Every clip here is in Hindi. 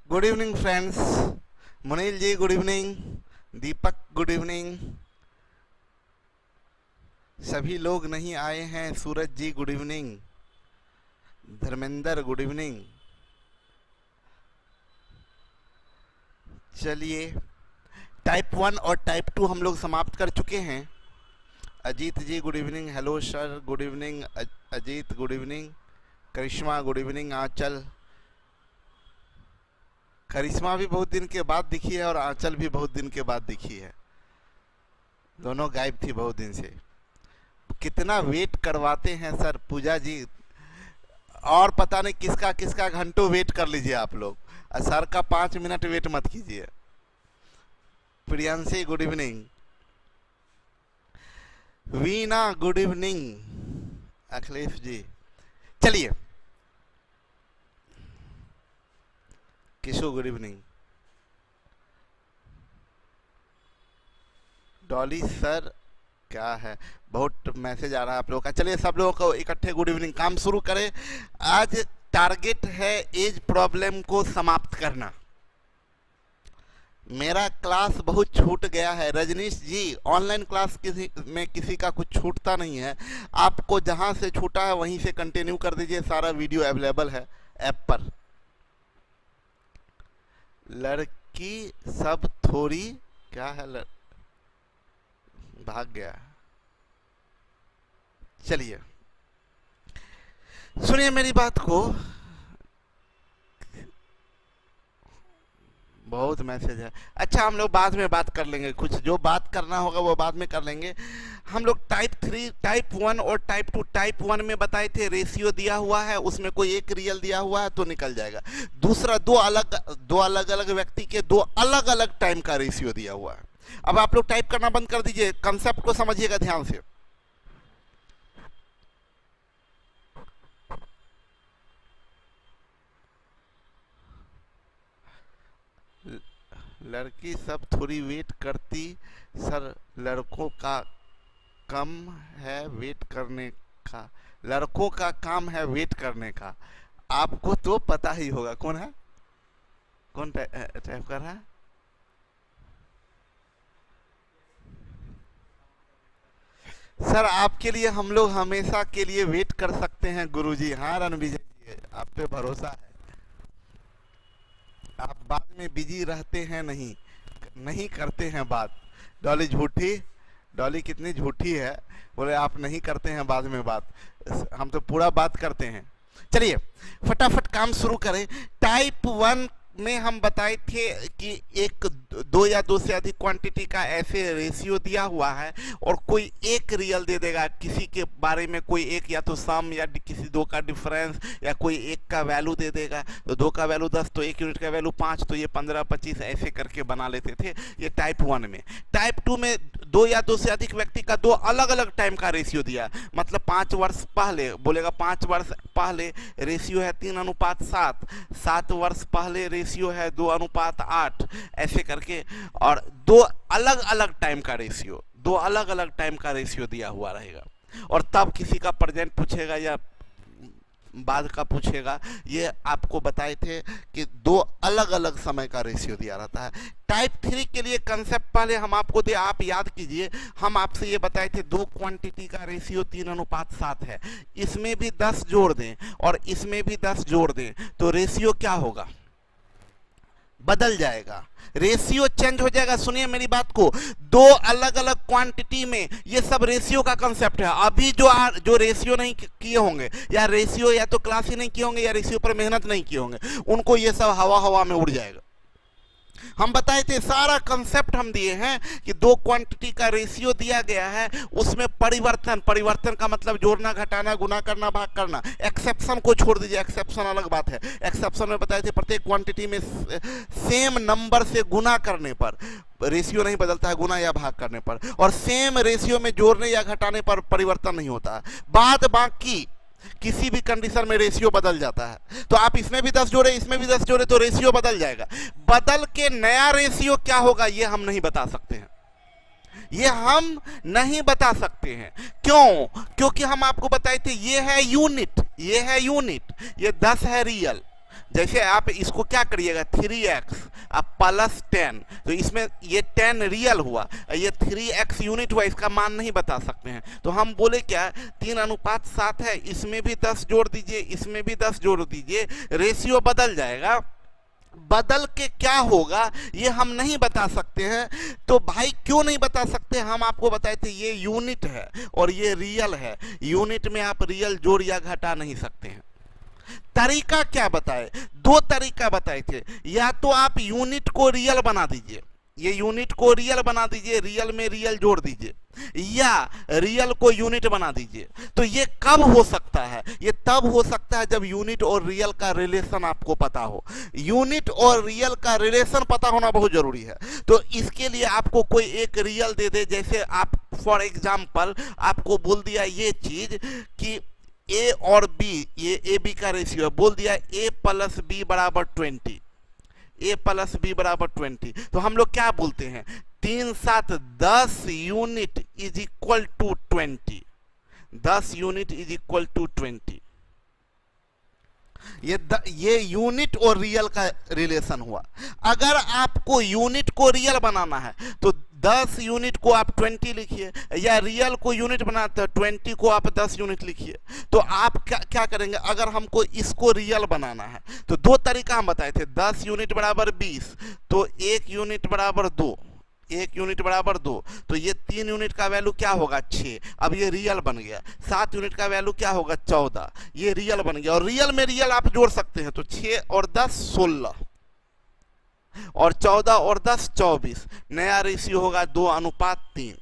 Good evening friends. Munil ji good evening, Deepak good evening. सभी लोग नहीं आए हैं। Suraj ji good evening, Dharmendra good evening. चलिए, टाइप 1 और टाइप 2 हम लोग समाप्त कर चुके हैं। Ajit ji good evening, hello sir good evening. Ajit good evening, Karishma good evening, Anchal. Karishma भी बहुत दिन के बाद दिखी है और आंचल भी बहुत दिन के बाद दिखी है। दोनों गायब थी बहुत दिन से। कितना वेट करवाते हैं सर पूजा जी, और पता नहीं किसका किसका घंटों वेट कर लीजिए आप लोग। सर का 5 मिनट वेट मत कीजिए। Priyanshi good evening, Veena good evening, Akhilesh ji. चलिए, Kisho good evening, Dolly sir क्या है, बहुत मैसेज आ रहा है आप लोगों का। चलिए सब लोगों को इकट्ठे गुड इवनिंग। काम शुरू करें। आज टारगेट है एज प्रॉब्लम को समाप्त करना। मेरा क्लास बहुत छूट गया है। रजनीश जी, ऑनलाइन क्लास किसी का कुछ छूटता नहीं है। आपको जहां से छूटा है वहीं से कंटिन्यू कर दीजिए। सारा वीडियो अवेलेबल है ऐप पर। लड़की सब थोड़ी क्या है, भाग गया। चलिए सुनिए मेरी बात को। बहुत मैसेज है। अच्छा, हम लोग बाद में बात कर लेंगे। कुछ जो बात करना होगा वो बाद में कर लेंगे। हम लोग टाइप 3, टाइप 1 और टाइप 2। टाइप 1 में बताए थे रेशियो दिया हुआ है, उसमें कोई एक रियल दिया हुआ है तो निकल जाएगा। दूसरा, दो अलग अलग व्यक्ति के दो अलग अलग टाइम का रेशियो दिया हुआ है। अब आप लोग टाइप करना बंद कर दीजिए, कंसेप्ट को समझिएगा ध्यान से। लड़की सब थोड़ी वेट करती सर, लड़कों का कम है वेट करने का। लड़कों का काम है वेट करने का। आपको तो पता ही होगा। कौन है, कौन टाइप कर रहा है? सर आपके लिए हम लोग हमेशा के लिए वेट कर सकते हैं गुरुजी। हाँ रणविजय जी, आप पे भरोसा है। आप बाद में बिजी रहते हैं, नहीं करते हैं बात। डॉली झूठी, डॉली कितनी झूठी है। बोले आप नहीं करते हैं बाद में बात, हम तो पूरा बात करते हैं। चलिए फटाफट काम शुरू करें। टाइप 1 में हम बताए थे कि एक दो या दो से अधिक क्वांटिटी का ऐसे रेशियो दिया हुआ है और कोई एक रियल दे देगा। किसी के बारे में कोई एक, या तो सम या किसी दो का डिफरेंस, या कोई एक का वैल्यू दे देगा। तो दो का वैल्यू 10 तो एक यूनिट का वैल्यू 5, तो ये 15 25 ऐसे करके बना लेते थे। ये टाइप 1 में। टाइप 2 में दो या दो से अधिक व्यक्ति का दो अलग अलग टाइम का रेशियो दिया। मतलब 5 वर्ष पहले, बोलेगा 5 वर्ष पहले रेशियो है 3:7, 7 वर्ष पहले रेशियो है 2:8, ऐसे करके। और दो अलग अलग टाइम का रेशियो, दो अलग अलग टाइम का रेशियो दिया हुआ रहेगा। और तब किसी का प्रेजेंट पूछेगा या बाद का पूछेगा। ये आपको बताए थे कि दो अलग अलग समय का रेशियो दिया रहता है। टाइप 3 के लिए कंसेप्ट पहले हम आपको दे, आप याद कीजिए। हम आपसे ये बताए थे दो क्वांटिटी का रेशियो 3:7 है। इसमें भी 10 जोड़ दें और इसमें भी 10 जोड़ दें तो रेशियो क्या होगा, बदल जाएगा। रेशियो चेंज हो जाएगा। सुनिए मेरी बात को। दो अलग अलग क्वांटिटी में ये सब रेशियो का कंसेप्ट है। अभी जो रेशियो नहीं किए होंगे, या रेशियो या तो क्लास ही नहीं किए होंगे, या रेशियो पर मेहनत नहीं किए होंगे, उनको ये सब हवा हवा में उड़ जाएगा। हम बताए थे, सारा कंसेप्ट हम दिए हैं कि दो क्वांटिटी का रेशियो दिया गया है, उसमें परिवर्तन का मतलब जोड़ना, घटाना, गुना करना, भाग करना। एक्सेप्शन को छोड़ दीजिए, एक्सेप्शन अलग बात है। एक्सेप्शन में बताए थे प्रत्येक क्वांटिटी में सेम नंबर से गुना करने पर रेशियो नहीं बदलता है, गुना या भाग करने पर। और सेम रेशियो में जोड़ने या घटाने पर परिवर्तन नहीं होता। बाद बाकी किसी भी कंडीशन में रेशियो बदल जाता है। तो आप इसमें भी 10 जोड़े, इसमें भी 10 जोड़े, तो रेशियो बदल जाएगा। बदल के नया रेशियो क्या होगा ये हम नहीं बता सकते हैं। ये हम नहीं बता सकते हैं। क्यों? क्योंकि हम आपको बताए थे ये है यूनिट, ये है यूनिट, ये 10 है रियल। जैसे आप इसको क्या करिएगा 3x अब प्लस 10, तो इसमें ये 10 रियल हुआ, ये 3x यूनिट हुआ, इसका मान नहीं बता सकते हैं। तो हम बोले क्या 3:7 है, इसमें भी 10 जोड़ दीजिए, इसमें भी 10 जोड़ दीजिए, रेशियो बदल जाएगा। बदल के क्या होगा ये हम नहीं बता सकते हैं। तो भाई क्यों नहीं बता सकते, हम आपको बताए थे ये यूनिट है और ये रियल है, यूनिट में आप रियल जोड़ या घटा नहीं सकते हैं। तरीका क्या बताए, दो तरीका बताए थे, या तो आप यूनिट को रियल बना दीजिए, ये यूनिट को रियल बना दीजिए, रियल में रियल जोड़ दीजिए, या रियल को यूनिट बना दीजिए। तो ये कब हो सकता है, ये तब हो सकता है जब यूनिट और रियल का रिलेशन आपको पता हो। यूनिट और रियल का रिलेशन पता होना बहुत जरूरी है। तो इसके लिए आपको कोई एक रियल दे दे, जैसे आप फॉर एग्जाम्पल आपको बोल दिया ये चीज कि ए और बी, ये ए बी का रेशियो है, बोल दिया ए प्लस बी बराबर 20, ए प्लस बी बराबर 20। तो हम लोग क्या बोलते हैं 3 7 10 unit is equal to 20, 10 unit is equal to 20। ये यूनिट और रियल का रिलेशन हुआ। अगर आपको यूनिट को रियल बनाना है तो 10 यूनिट को आप 20 लिखिए, या रियल को यूनिट बनाते हैं 20 को आप 10 यूनिट लिखिए। तो आप क्या करेंगे, अगर हमको इसको रियल बनाना है तो दो तरीका हम बताए थे, 10 यूनिट बराबर 20, तो 1 यूनिट बराबर 2, 1 यूनिट बराबर 2, तो ये 3 यूनिट का वैल्यू क्या होगा 6, अब ये रियल बन गया। 7 यूनिट का वैल्यू क्या होगा 14, ये रियल बन गया। और रियल में रियल आप जोड़ सकते हैं, तो 6 और 10 16, और 14 और 10 24, नया रेशियो होगा 2:3।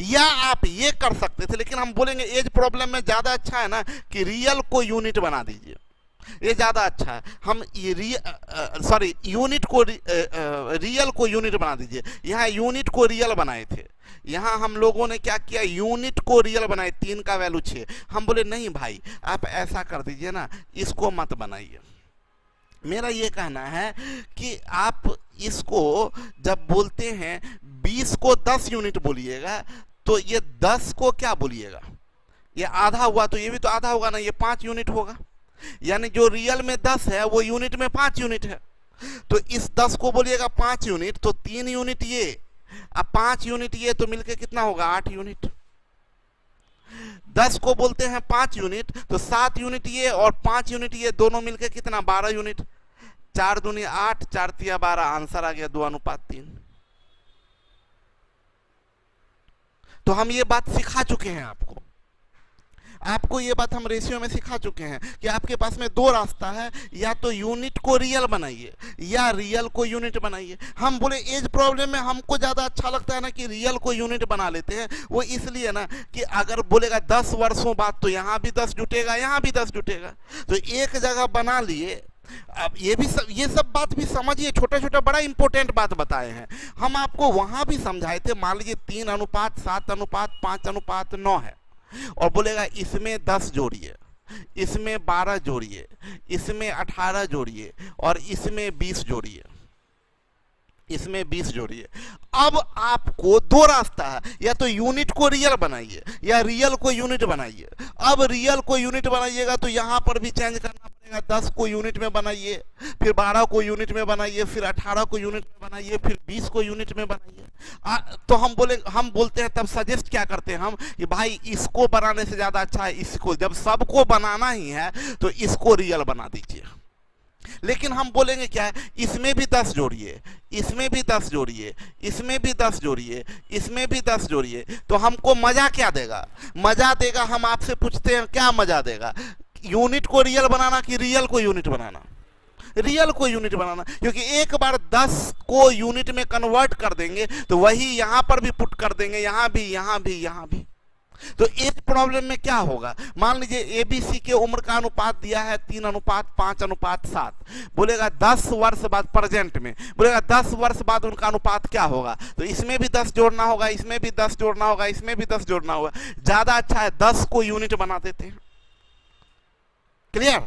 या आप ये कर सकते थे, लेकिन हम बोलेंगे एज प्रॉब्लम में ज्यादा अच्छा है ना कि रियल को यूनिट बना दीजिए, ये ज्यादा अच्छा है। हम ये यूनिट को रियल को यूनिट बना दीजिए। यहाँ यूनिट को रियल बनाए थे, यहाँ हम लोगों ने क्या किया यूनिट को रियल बनाए, 3 का वैल्यू 6। हम बोले नहीं भाई आप ऐसा कर दीजिए ना, इसको मत बनाइए। मेरा ये कहना है कि आप इसको जब बोलते हैं 20 को 10 यूनिट बोलिएगा, तो ये 10 को क्या बोलिएगा, ये आधा हुआ, तो ये भी तो आधा होगा ना, ये 5 यूनिट होगा। यानी जो रियल में 10 है वो यूनिट में 5 यूनिट है। तो इस 10 को बोलिएगा 5 यूनिट, तो 3 यूनिट ये, अब 5 यूनिट ये, तो मिलके कितना होगा 8 यूनिट। 10 को बोलते हैं 5 यूनिट, तो 7 यूनिट ये और 5 यूनिट ये, दोनों मिलके कितना 12 यूनिट। 4 दूनी 8, 4 तिया 12, आंसर आ गया 2:3। तो हम ये बात सिखा चुके हैं आपको ये बात हम रेशियो में सिखा चुके हैं कि आपके पास में दो रास्ता है, या तो यूनिट को रियल बनाइए या रियल को यूनिट बनाइए। हम बोले एज प्रॉब्लम में हमको ज़्यादा अच्छा लगता है ना कि रियल को यूनिट बना लेते हैं, वो इसलिए ना कि अगर बोलेगा 10 वर्षों बाद तो यहाँ भी 10 जुटेगा, यहाँ भी 10 जुटेगा, तो एक जगह बना लिए। अब ये सब बात भी समझिए, छोटा छोटा बड़ा इंपॉर्टेंट बात बताए हैं हम आपको, वहां भी समझाए थे। मान लीजिए 3:7:5:9 है, और बोलेगा इसमें 10 जोड़िए, इसमें 12 जोड़िए, इसमें 18 जोड़िए, और इसमें 20 जोड़िए, इसमें 20 जोड़िए। अब आपको दो रास्ता है, या तो यूनिट को रियल बनाइए या रियल को यूनिट बनाइए। अब रियल को यूनिट बनाइएगा तो यहां पर भी चेंज करना पड़ेगा, 10 को यूनिट में बनाइए, फिर 12 को यूनिट में बनाइए, फिर 18 को यूनिट में बनाइए, फिर 20 को यूनिट में बनाइए। तो हम बोलते हैं, तब सजेस्ट क्या करते हैं हम कि भाई इसको बनाने से ज्यादा अच्छा है इसको, जब सबको बनाना ही है तो इसको रियल बना दीजिए। लेकिन हम बोलेंगे क्या है, इसमें भी 10 जोड़िए, इसमें भी 10 जोड़िए, इसमें भी 10 जोड़िए, इसमें भी 10 जोड़िए, तो हमको मजा क्या देगा, मजा देगा, हम आपसे पूछते हैं क्या मजा देगा, यूनिट को रियल बनाना कि रियल को यूनिट बनाना, रियल को यूनिट बनाना। क्योंकि एक बार 10 को यूनिट में कन्वर्ट कर देंगे तो वही यहां पर भी पुट कर देंगे, यहां भी, यहां भी, यहां भी। तो एज प्रॉब्लम में क्या होगा, मान लीजिए एबीसी के उम्र का अनुपात दिया है 3:5:7, बोलेगा 10 वर्ष बाद, प्रेजेंट में बोलेगा 10 वर्ष बाद उनका अनुपात क्या होगा, तो इसमें भी 10 जोड़ना होगा, इसमें भी 10 जोड़ना होगा, इसमें भी 10 जोड़ना होगा। ज्यादा अच्छा है 10 को यूनिट बना देते हैं। क्लियर?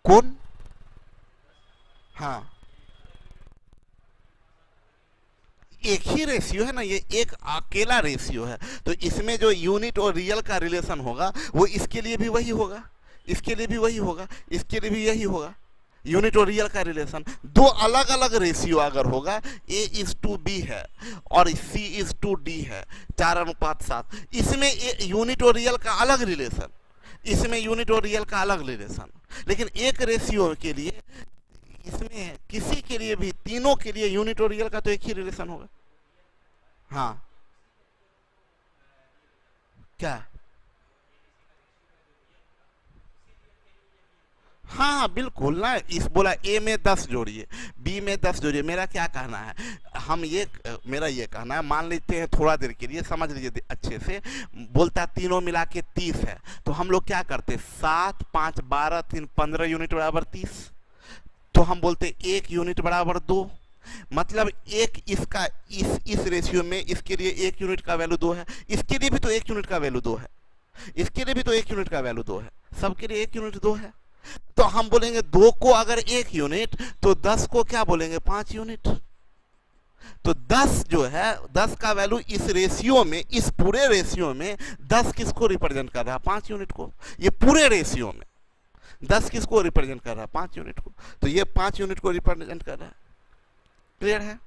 कौन? हाँ, एक ही रेशियो है ना, ये एक अकेला रेशियो है। तो इसमें जो यूनिट और रियल का रिलेशन होगा वो इसके लिए भी वही होगा, इसके लिए भी वही होगा, इसके लिए भी यही होगा। यूनिट और रियल का रिलेशन दो अलग अलग रेशियो अगर होगा, A:B है और C:D है, 4:7, इसमें यूनिट और रियल का अलग रिलेशन, इसमें यूनिट और रियल का अलग रिलेशन। लेकिन एक रेशियो के लिए, इसमें किसी के लिए भी, तीनों के लिए यूनिट और रियल का तो एक ही रिलेशन होगा। हाँ क्या? हाँ हाँ बिल्कुल ना, इस बोला ए में 10 जोड़िए, बी में 10 जोड़िए। मेरा क्या कहना है, हम ये, मेरा ये कहना है, मान लेते हैं थोड़ा देर के लिए, समझ लीजिए अच्छे से, बोलता तीनों मिला के 30 है, तो हम लोग क्या करते, 7, 5, 12, 3, 15 यूनिट बराबर 30। तो हम बोलते 1 यूनिट बराबर 2, मतलब एक इसका, इस रेशियो में इसके लिए 1 यूनिट का वैल्यू 2 है, इसके लिए भी तो 1 यूनिट का वैल्यू 2 है, इसके लिए भी तो 1 यूनिट का वैल्यू 2 है, सबके लिए 1 यूनिट 2 है। तो हम बोलेंगे 2 को अगर 1 यूनिट, तो 10 को क्या बोलेंगे, 5 यूनिट। तो 10 जो है, 10 का वैल्यू इस रेशियो में, इस पूरे रेशियो में 10 किसको रिप्रेजेंट कर रहा है, 5 यूनिट को। ये पूरे रेशियो में 10 किसको रिप्रेजेंट कर रहा है, 5 यूनिट को। तो ये 5 यूनिट को रिप्रेजेंट कर रहा है। क्लियर है?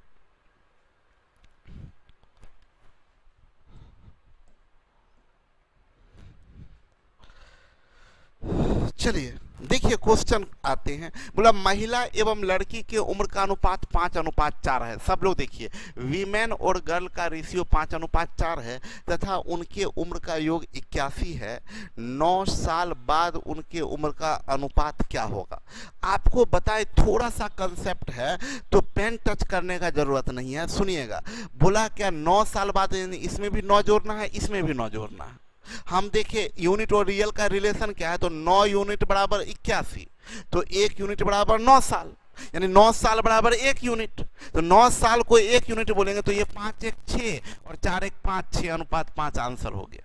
चलिए देखिए क्वेश्चन आते हैं। बोला महिला एवं लड़की के उम्र का अनुपात 5:4 है। सब लोग देखिए, वीमेन और गर्ल का रेशियो 5:4 है तथा उनके उम्र का योग 81 है। 9 साल बाद उनके उम्र का अनुपात क्या होगा। आपको बताए, थोड़ा सा कंसेप्ट है तो पेन टच करने का जरूरत नहीं है, सुनिएगा। बोला क्या 9 साल बाद, इसमें भी 9 जोड़ना है, इसमें भी 9 जोड़ना है। हम देखें यूनिट और रियल का रिलेशन क्या है, तो 9 यूनिट बराबर 81, तो 1 यूनिट बराबर 9 साल, यानी 9 साल बराबर 1 यूनिट। तो 9 साल को 1 यूनिट बोलेंगे तो ये 5 1 6 और 4 1 5, 6:5 आंसर हो गया।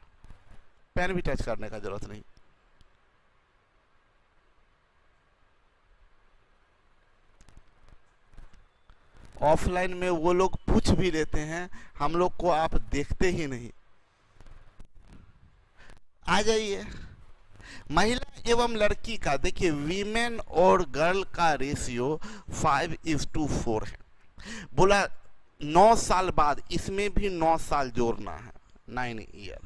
पेन भी टच करने का जरूरत नहीं। ऑफलाइन में वो लोग पूछ भी लेते हैं, हम लोग को आप देखते ही नहीं। आ जाइए, महिला एवं लड़की का देखिए, वीमेन और गर्ल का रेशियो 5:4 है। बोला 9 साल बाद, इसमें भी 9 साल जोड़ना है, 9 ईयर,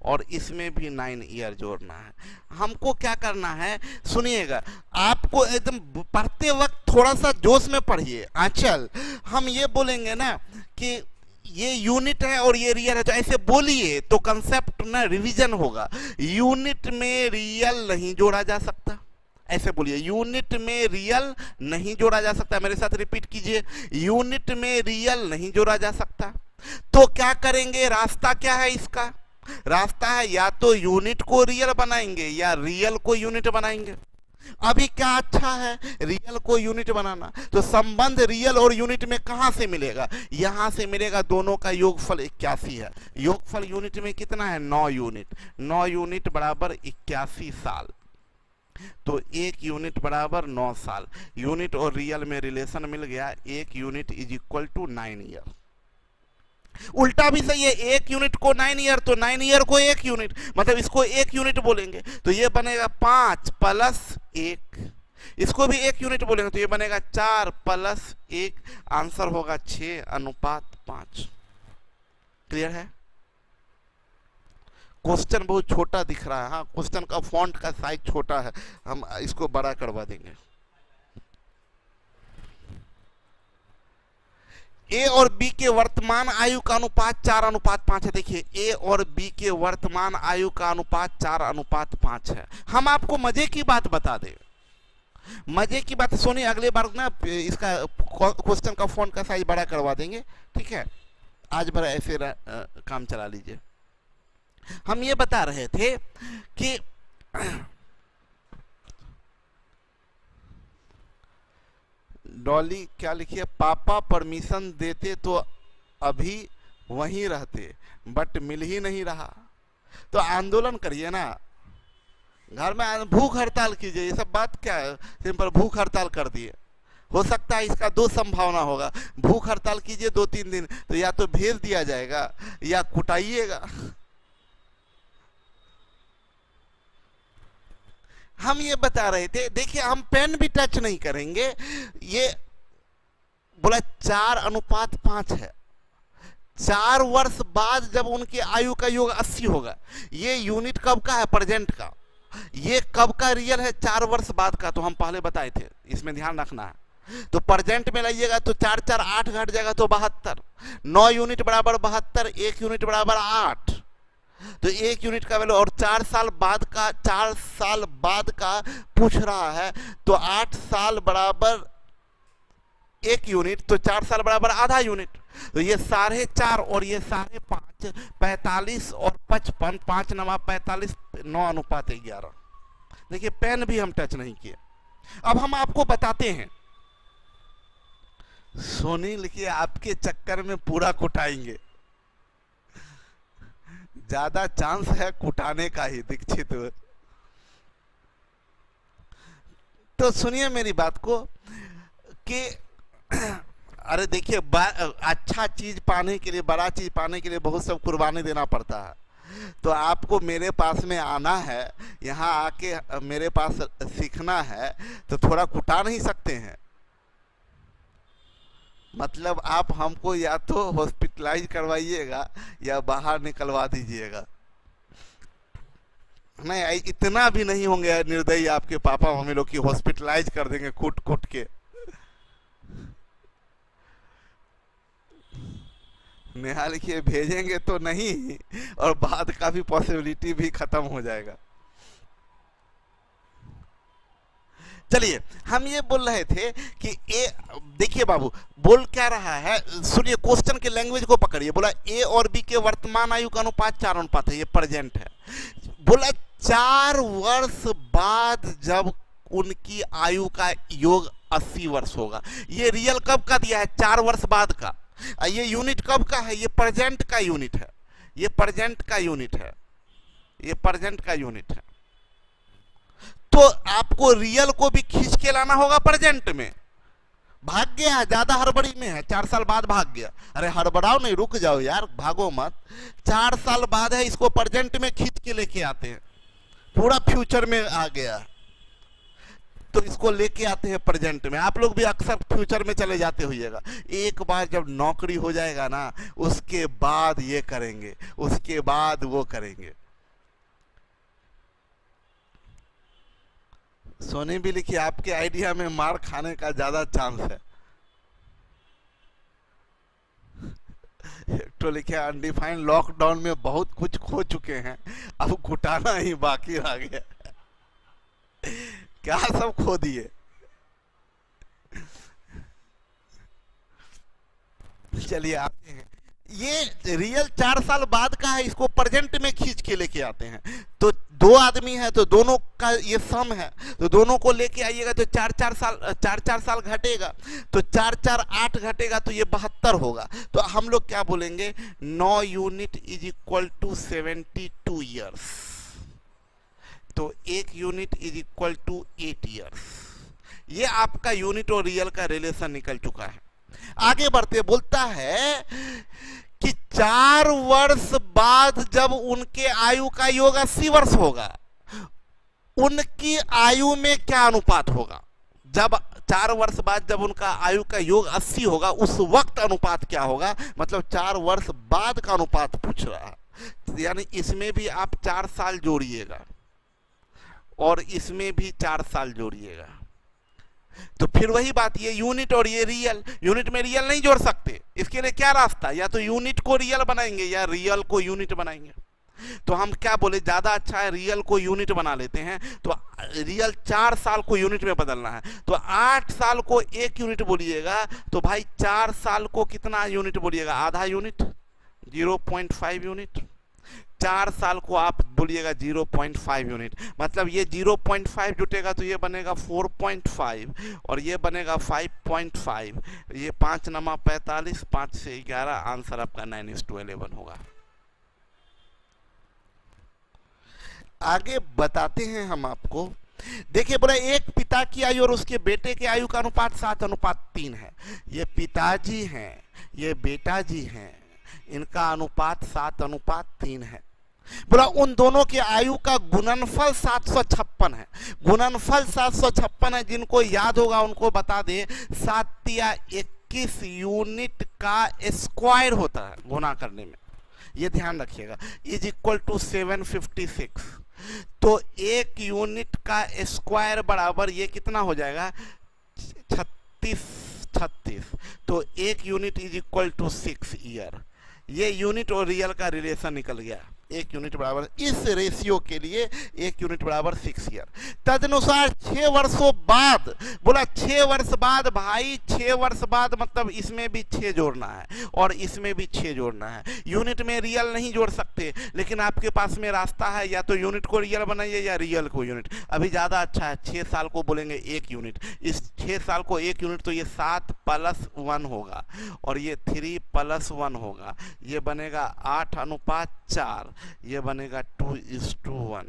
और इसमें भी 9 ईयर जोड़ना है। हमको क्या करना है, सुनिएगा, आपको एकदम पढ़ते वक्त थोड़ा सा जोश में पढ़िए। आंचल, हम ये बोलेंगे ना कि ये यूनिट है और ये रियल है, तो ऐसे बोलिए तो कंसेप्ट ना रिवीजन होगा। यूनिट में रियल नहीं जोड़ा जा सकता, ऐसे बोलिए, यूनिट में रियल नहीं जोड़ा जा सकता। मेरे साथ रिपीट कीजिए, यूनिट में रियल नहीं जोड़ा जा सकता। तो क्या करेंगे, रास्ता क्या है इसका, रास्ता है या तो यूनिट को रियल बनाएंगे या रियल को यूनिट बनाएंगे। अभी क्या अच्छा है, रियल को यूनिट बनाना। तो संबंध रियल और यूनिट में कहां से मिलेगा, यहां से मिलेगा। दोनों का योगफल 81 है। योगफल यूनिट में कितना है, 9 यूनिट। 9 यूनिट बराबर 81 साल, तो 1 यूनिट बराबर 9 साल। यूनिट और रियल में रिलेशन मिल गया, 1 unit is equal to 9 year. उल्टा भी सही है, 1 यूनिट को 9 ईयर, तो 9 ईयर को 1 यूनिट, मतलब इसको 1 यूनिट बोलेंगे तो ये बनेगा 5 + 1। इसको भी 1 यूनिट बोलेंगे तो ये बनेगा 4 + 1, आंसर होगा 6:5। क्लियर है? क्वेश्चन बहुत छोटा दिख रहा है, हाँ, क्वेश्चन का फॉन्ट का साइज छोटा है, हम इसको बड़ा करवा देंगे। ए और बी के वर्तमान आयु का अनुपात 4:5 है। देखिए, ए और बी के वर्तमान आयु का अनुपात 4:5 है। हम आपको मजे की बात बता दें, मजे की बात सुनिए, अगले बार ना इसका क्वेश्चन का फॉन्ट का साइज बड़ा करवा देंगे, ठीक है? आज भर ऐसे काम चला लीजिए। हम ये बता रहे थे कि डॉली क्या लिखिए, पापा परमिशन देते तो अभी वहीं रहते, बट मिल ही नहीं रहा। तो आंदोलन करिए ना, घर में भूख हड़ताल कीजिए। ये सब बात क्या है, सिंपल भूख हड़ताल कर दिए। हो सकता है इसका दो संभावना होगा, भूख हड़ताल कीजिए 2-3 दिन तो या तो भेज दिया जाएगा या कुटाइएगा। हम ये बता रहे थे, देखिए हम पेन भी टच नहीं करेंगे। ये बोला 4:5 है। 4 वर्ष बाद जब उनकी आयु का योग 80 होगा, ये यूनिट कब का है? प्रेजेंट का। ये कब का रियल है? 4 वर्ष बाद का। तो हम पहले बताए थे, इसमें ध्यान रखना है। तो प्रेजेंट में लाइएगा तो 4 4 8 घट जाएगा तो 72। 9 यूनिट बराबर 72, 1 यूनिट बराबर 8, तो 1 यूनिट का वैल्यू। और 4 साल बाद का पूछ रहा है, तो 8 साल बराबर 1 यूनिट, तो 4 साल बराबर आधा यूनिट। तो ये 4.5 और ये 5.5, 45 और 55, 5 9 45, 9:11। देखिए पेन भी हम टच नहीं किए। अब हम आपको बताते हैं, सोनी लिखिए आपके चक्कर में पूरा कुटाएंगे, ज्यादा चांस है कुटाने का ही दीक्षित। तो सुनिए मेरी बात को कि अरे देखिए अच्छा चीज पाने के लिए, बड़ा चीज पाने के लिए बहुत सब कुर्बानी देना पड़ता है। तो आपको मेरे पास में आना है, यहाँ आके मेरे पास सीखना है, तो थोड़ा कुटा नहीं सकते हैं। मतलब आप हमको या तो हॉस्पिटलाइज करवाइएगा या बाहर निकलवा दीजिएगा। नहीं, इतना भी नहीं होंगे निर्दयी आपके पापा मम्मी लोग की हॉस्पिटलाइज कर देंगे कूट कूट के। नेहा लिखिए भेजेंगे तो नहीं, और बाद का भी पॉसिबिलिटी भी खत्म हो जाएगा। चलिए हम ये बोल रहे थे कि ए, देखिए बाबू बोल क्या रहा है, सुनिए क्वेश्चन के लैंग्वेज को पकड़िए। बोला ए और बी के वर्तमान आयु का अनुपात 4:5 है, ये प्रेजेंट है। बोला 4 वर्ष बाद जब उनकी आयु का योग 80 वर्ष होगा। ये रियल कब का दिया है? 4 वर्ष बाद का। ये यूनिट कब का है? ये प्रेजेंट का यूनिट है, ये प्रेजेंट का यूनिट है, ये प्रेजेंट का यूनिट है। तो आपको रियल को भी खींच के लाना होगा प्रेजेंट में। भाग गया है, ज्यादा हड़बड़ी में है, 4 साल बाद भाग गया। अरे हड़बड़ाओ नहीं, रुक जाओ यार, भागो मत। 4 साल बाद है, इसको प्रेजेंट में खींच के लेके आते हैं। पूरा फ्यूचर में आ गया तो इसको लेके आते हैं प्रेजेंट में। आप लोग भी अक्सर फ्यूचर में चले जाते होइएगा। एक बार जब नौकरी हो जाएगा ना, उसके बाद ये करेंगे, उसके बाद वो करेंगे। सोनी भी लिखिए आपके आइडिया में मार खाने का ज्यादा चांस है। तो लिखे अनडिफाइंड लॉकडाउन में बहुत कुछ खो चुके हैं, अब घुटाना ही बाकी रह गया। क्या सब खो दिए। चलिए आते हैं, ये रियल 4 साल बाद का है, इसको प्रेजेंट में खींच के लेके आते हैं। तो 2 आदमी है तो दोनों का ये सम है, तो दोनों को लेके आइएगा तो 4 साल घटेगा, तो 4 4 8 घटेगा तो ये 72 होगा। तो हम लोग क्या बोलेंगे, 9 unit is equal to 72 years. तो 1 unit is equal to 8 years. ये आपका यूनिट और रियल का रिलेशन निकल चुका है। आगे बढ़ते बोलता है कि 4 वर्ष बाद जब उनके आयु का योग 80 वर्ष होगा, उनकी आयु में क्या अनुपात होगा? जब 4 वर्ष बाद जब उनका आयु का योग 80 होगा, उस वक्त अनुपात क्या होगा? मतलब 4 वर्ष बाद का अनुपात पूछ रहा है। यानी इसमें भी आप 4 साल जोड़िएगा और इसमें भी 4 साल जोड़िएगा। तो फिर वही बात, ये यूनिट और ये रियल, यूनिट में रियल नहीं जोड़ सकते। इसके लिए क्या रास्ता, या तो यूनिट को रियल बनाएंगे या रियल को यूनिट बनाएंगे। तो हम क्या बोले, ज्यादा अच्छा है रियल को यूनिट बना लेते हैं। तो रियल 4 साल को यूनिट में बदलना है, तो 8 साल को 1 यूनिट बोलिएगा, तो भाई 4 साल को कितना यूनिट बोलिएगा? आधा यूनिट, 0.5 यूनिट। 4 साल को आप बोलिएगा 0.5 यूनिट। मतलब ये 0.5 जुटेगा तो ये बनेगा 4.5 और ये बनेगा 5.5। ये 5 9 45, 5 से 11, आंसर आपका 9:11 होगा। आगे बताते हैं हम आपको देखिए बोले एक पिता की आयु और उसके बेटे की आयु का अनुपात 7:3 है। ये पिताजी हैं, ये बेटा जी हैं, इनका अनुपात 7:3 है। बोला उन दोनों की आयु का गुणनफल 756 है। गुणनफल 756 है, जिनको याद होगा उनको बता दे, 7 या 21 यूनिट का स्क्वायर होता है गुना करने में, ये ध्यान रखिएगा। Is equal to 756। तो एक यूनिट का स्क्वायर बराबर ये कितना हो जाएगा, 36। तो एक unit is equal to 6 year. ये यूनिट और रियल का रिलेशन निकल गया। एक यूनिट बराबर, इस रेशियो के लिए एक यूनिट बराबर 6 ईयर। तदनुसार 6 वर्षों बाद, बोला 6 वर्ष बाद भाई, 6 वर्ष बाद मतलब इसमें भी 6 जोड़ना है और इसमें भी 6 जोड़ना है। यूनिट में रियल नहीं जोड़ सकते, लेकिन आपके पास में रास्ता है, या तो यूनिट को रियल बनाइए या रियल को यूनिट। अभी ज़्यादा अच्छा है, 6 साल को बोलेंगे 1 यूनिट। इस 6 साल को 1 यूनिट, तो ये 7 + 1 होगा और ये 3 + 1 होगा। ये बनेगा 8:4, ये बनेगा 2:1।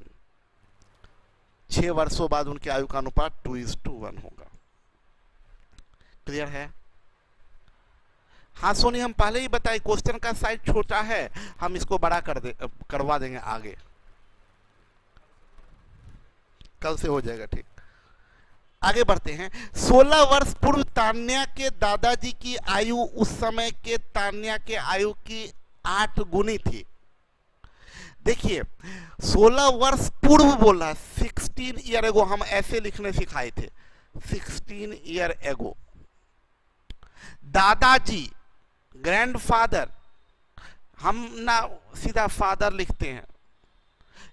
6 वर्षों बाद उनके आयु का अनुपात 2:1 होगा। क्लियर है? हाँ सोनी, हम पहले ही बताए क्वेश्चन का साइज छोटा है, हम इसको बड़ा करवा देंगे आगे, कल से हो जाएगा। ठीक, आगे बढ़ते हैं। 16 वर्ष पूर्व तान्या के दादाजी की आयु उस समय के तान्या के आयु की 8 गुनी थी। देखिए 16 वर्ष पूर्व बोला, 16 ईयर एगो, हम ऐसे लिखने सिखाए थे, 16 ईयर एगो। दादाजी ग्रैंडफादर, हम ना सीधा फादर लिखते हैं,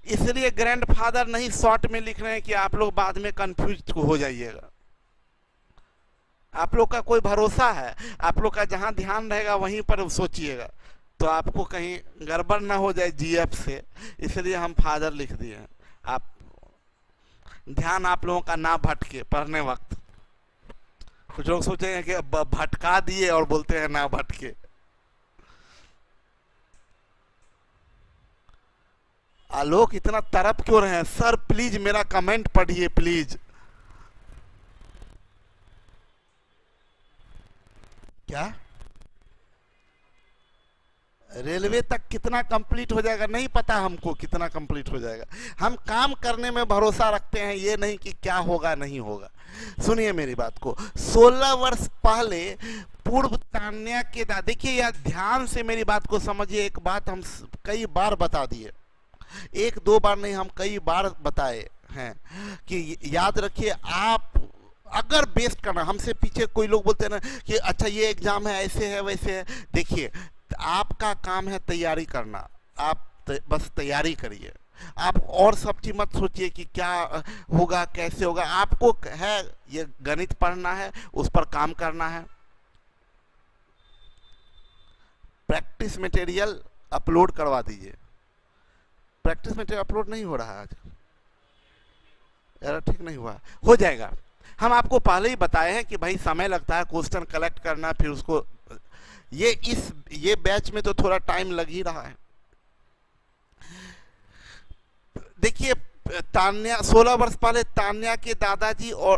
इसलिए ग्रैंडफादर नहीं शॉर्ट में लिख रहे हैं कि आप लोग बाद में कंफ्यूज हो जाइएगा। आप लोग का कोई भरोसा है, आप लोग का जहां ध्यान रहेगा वहीं पर सोचिएगा, तो आपको कहीं गड़बड़ ना हो जाए जीएफ से, इसलिए हम फादर लिख दिए हैं। आप ध्यान आप लोगों का ना भटके पढ़ने वक्त। कुछ लोग सोचेंगे कि भटका दिए और बोलते हैं ना भटके। आलोक इतना तरफ क्यों रहे हैं? सर प्लीज मेरा कमेंट पढ़िए प्लीज। क्या रेलवे तक कितना कंप्लीट हो जाएगा नहीं पता हमको, कितना कंप्लीट हो जाएगा। हम काम करने में भरोसा रखते हैं, ये नहीं कि क्या होगा नहीं होगा। सुनिए मेरी बात को, 16 वर्ष पहले पूर्व तान्या के दादा, देखिए यार ध्यान से मेरी बात को समझिए। एक बात हम कई बार बता दिए, 1-2 बार नहीं, हम कई बार बताए हैं कि याद रखिए, आप अगर बेस्ट करना, हमसे पीछे कोई लोग बोलते हैं ना कि अच्छा ये एग्जाम है, ऐसे है वैसे है। देखिए आपका काम है तैयारी करना, आप बस तैयारी करिए। आप और सब चीज मत सोचिए कि क्या होगा कैसे होगा। आपको है ये गणित पढ़ना है, उस पर काम करना है। प्रैक्टिस मटेरियल अपलोड करवा दीजिए। प्रैक्टिस मटेरियल अपलोड नहीं हो रहा आज, यार ठीक नहीं हुआ, हो जाएगा। हम आपको पहले ही बताए हैं कि भाई समय लगता है क्वेश्चन कलेक्ट करना, फिर उसको ये बैच में तो थोड़ा टाइम लग ही रहा है। देखिए तान्या 16 वर्ष पहले तान्या के दादाजी और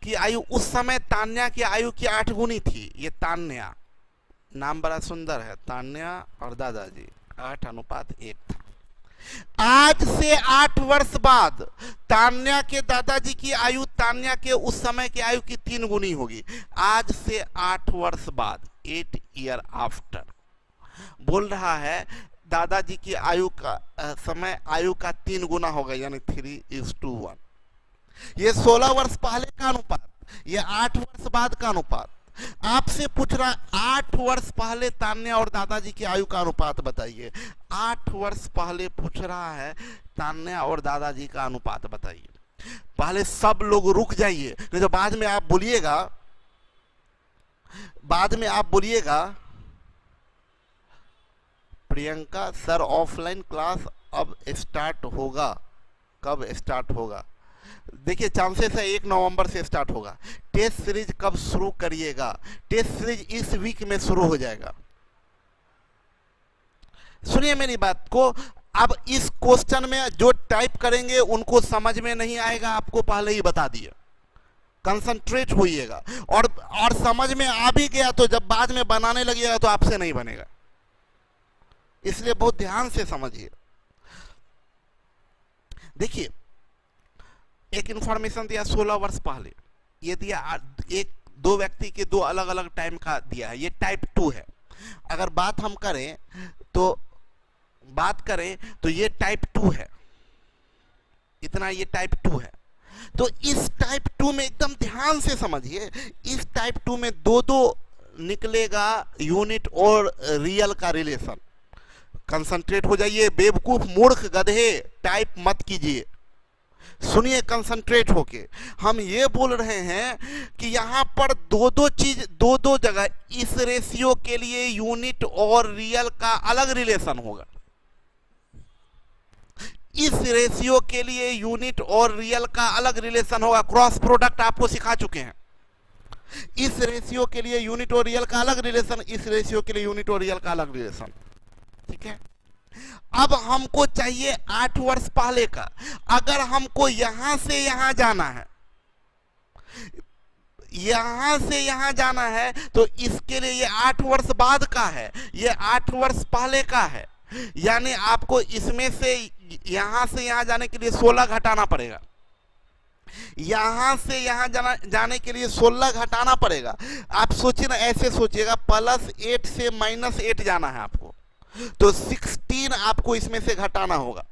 की आयु उस समय तान्या की आयु की 8 गुनी थी। ये तान्या नाम बड़ा सुंदर है, तान्या और दादाजी 8:1 था। आज से 8 वर्ष बाद तान्या के दादाजी की आयु तान्या के उस समय की आयु की 3 गुनी होगी। आज से 8 वर्ष बाद, 8 ईयर आफ्टर, बोल रहा है दादाजी की आयु का समय आयु का 3 गुना होगा, यानी 3:1। ये 16 वर्ष पहले का अनुपात, ये 8 वर्ष बाद का अनुपात। आपसे पूछ रहा 8 वर्ष पहले तान्या और दादाजी की आयु का अनुपात बताइए। 8 वर्ष पहले पूछ रहा है तान्या और दादाजी का अनुपात बताइए। पहले सब लोग रुक जाइए, नहीं तो बाद में आप बोलिएगा प्रियंका सर ऑफलाइन क्लास अब स्टार्ट होगा, कब स्टार्ट होगा? देखिए चांसेस है 1 नवंबर से स्टार्ट होगा। टेस्ट सीरीज कब शुरू करिएगा? टेस्ट सीरीज इस वीक में शुरू हो जाएगा। सुनिए मेरी बात को, अब इस क्वेश्चन में जो टाइप करेंगे उनको समझ में नहीं आएगा, आपको पहले ही बता दिया। कंसंट्रेट होइएगा, और समझ में आ भी गया तो जब बाद में बनाने लगिएगा तो आपसे नहीं बनेगा, इसलिए बहुत ध्यान से समझिए। देखिए, एक इंफॉर्मेशन दिया 16 वर्ष पहले, ये दिया एक दो व्यक्ति के दो अलग अलग टाइम का दिया है, ये टाइप 2 है। अगर बात करें तो ये टाइप 2 है, इतना ये टाइप 2 है। तो इस टाइप 2 में एकदम ध्यान से समझिए, इस टाइप 2 में दो निकलेगा यूनिट और रियल का रिलेशन। कंसंट्रेट हो जाइए, बेवकूफ मूर्ख गधे टाइप मत कीजिए, सुनिए कंसंट्रेट होके। हम ये बोल रहे हैं कि यहां पर दो जगह इस रेशियो के लिए यूनिट और रियल का अलग रिलेशन होगा, इस रेशियो के लिए यूनिट और रियल का अलग रिलेशन होगा। क्रॉस प्रोडक्ट आपको सिखा चुके हैं। इस रेशियो के लिए यूनिट और रियल का अलग रिलेशन, इस रेशियो के लिए यूनिट और रियल का अलग रिलेशन, ठीक है। अब हमको चाहिए 8 वर्ष पहले का। अगर हमको यहां से यहां जाना है, यहां से यहां जाना है, तो इसके लिए ये 8 वर्ष बाद का है, ये 8 वर्ष पहले का है। यानी आपको इसमें से यहां जाने के लिए 16 घटाना पड़ेगा, यहां से यहां जाने के लिए 16 घटाना पड़ेगा। आप सोचिए ना, ऐसे सोचिएगा, +8 से -8 जाना है आपको, तो 16 आपको इसमें से घटाना होगा।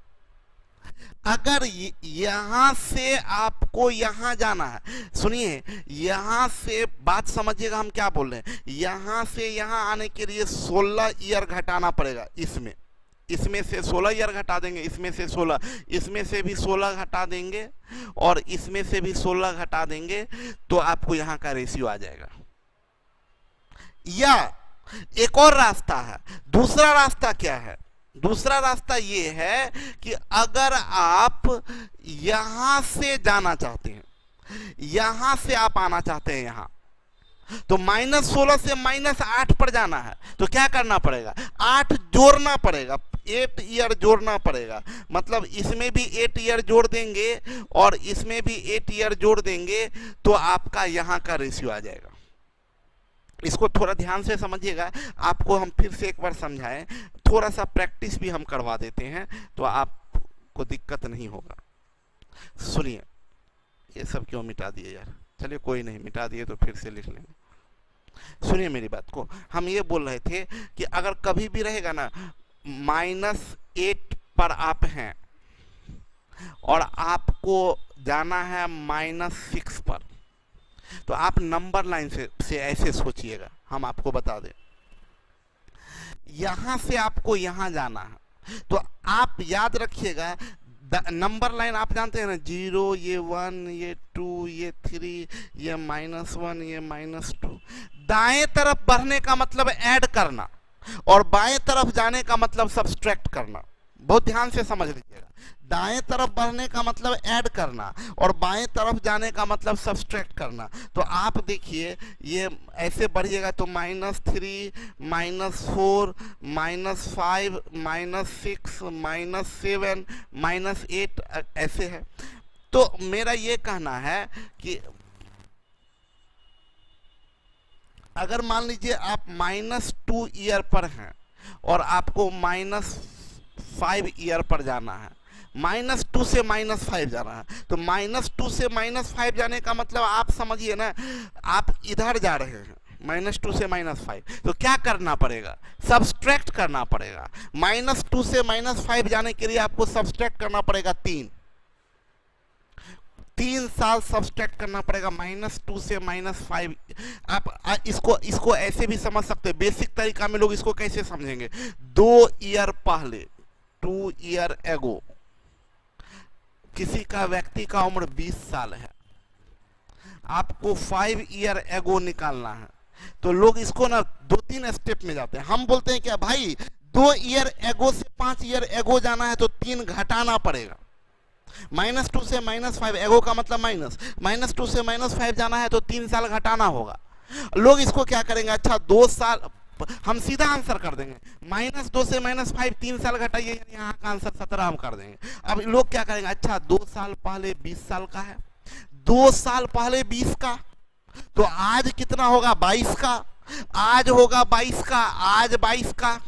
अगर यहां से आपको यहां जाना है, सुनिए यहां से बात समझिएगा हम क्या बोल रहे हैं। यहां से यहां आने के लिए 16 ईयर घटाना पड़ेगा। इसमें से 16 ईयर घटा देंगे, इसमें से 16, इसमें से भी 16 घटा देंगे, और इसमें से भी 16 घटा देंगे, तो आपको यहां का रेशियो आ जाएगा। या एक और रास्ता है। दूसरा रास्ता क्या है? दूसरा रास्ता ये है कि अगर आप यहां से जाना चाहते हैं, यहां से आप आना चाहते हैं यहां, तो -16 से -8 पर जाना है, तो क्या करना पड़ेगा? 8 जोड़ना पड़ेगा, 8 ईयर जोड़ना पड़ेगा। मतलब इसमें भी 8 ईयर जोड़ देंगे और इसमें भी 8 ईयर जोड़ देंगे, तो आपका यहां का रेशियो आ जाएगा। इसको थोड़ा ध्यान से समझिएगा, आपको हम फिर से एक बार समझाएं, थोड़ा सा प्रैक्टिस भी हम करवा देते हैं, तो आपको दिक्कत नहीं होगा। सुनिए, ये सब क्यों मिटा दिए यार? चलिए कोई नहीं, मिटा दिए तो फिर से लिख लेंगे। सुनिए मेरी बात को, हम ये बोल रहे थे कि अगर कभी भी रहेगा ना -8 पर आप हैं और आपको जाना है -6 पर, तो आप नंबर लाइन से ऐसे सोचिएगा। हम आपको बता दें, यहां से आपको यहां जाना है, तो आप याद रखिएगा नंबर लाइन आप जानते हैं ना, 0, ये 1, ये 2, ये 3, ये -1, ये -2। दाएं तरफ बढ़ने का मतलब ऐड करना, और बाएं तरफ जाने का मतलब सब्सट्रैक्ट करना। बहुत ध्यान से समझ लीजिएगा, दाएं तरफ बढ़ने का मतलब ऐड करना, और बाएं तरफ जाने का मतलब सब्सट्रैक्ट करना। तो आप देखिए, ये ऐसे बढ़िएगा तो -3, -4, -5, -6, -7, -8 ऐसे है। तो मेरा ये कहना है कि अगर मान लीजिए आप -2 ईयर पर हैं और आपको -5 ईयर पर जाना है, -2 से -5 जाना है, तो -2 से -5 जाने का मतलब आप समझिए ना, आप इधर जा रहे हैं -2 से -5, तो क्या करना पड़ेगा? सब्सट्रैक्ट करना पड़ेगा। -2 से -5 जाने के लिए आपको सब्सट्रैक्ट करना पड़ेगा 3 साल सब्सट्रैक्ट करना पड़ेगा -2 से -5। आप इसको ऐसे भी समझ सकते हैं, बेसिक तरीका में लोग इसको कैसे समझेंगे? 2 ईयर पहले, 2 ईयर एगो, किसी का व्यक्ति का उम्र 20 साल है, आपको 5 ईयर एगो निकालना है, तो लोग इसको ना 2-3 स्टेप में जाते हैं। हम बोलते हैं क्या भाई, 2 ईयर एगो से 5 ईयर एगो जाना है तो 3 घटाना पड़ेगा। -2 से -5, एगो का मतलब -2 से -5 जाना है तो 3 साल घटाना होगा। लोग इसको क्या करेंगे, अच्छा 2 साल हम सीधा आंसर कर देंगे, -2 से -5 3 साल घटाइए, यानी यहाँ का आंसर 17 हम कर देंगे। अब लोग क्या करेंगे, अच्छा 2 साल पहले 20 साल का है, 2 साल पहले 20 का, तो आज कितना होगा 22 का, आज होगा 22 का, आज 22 का।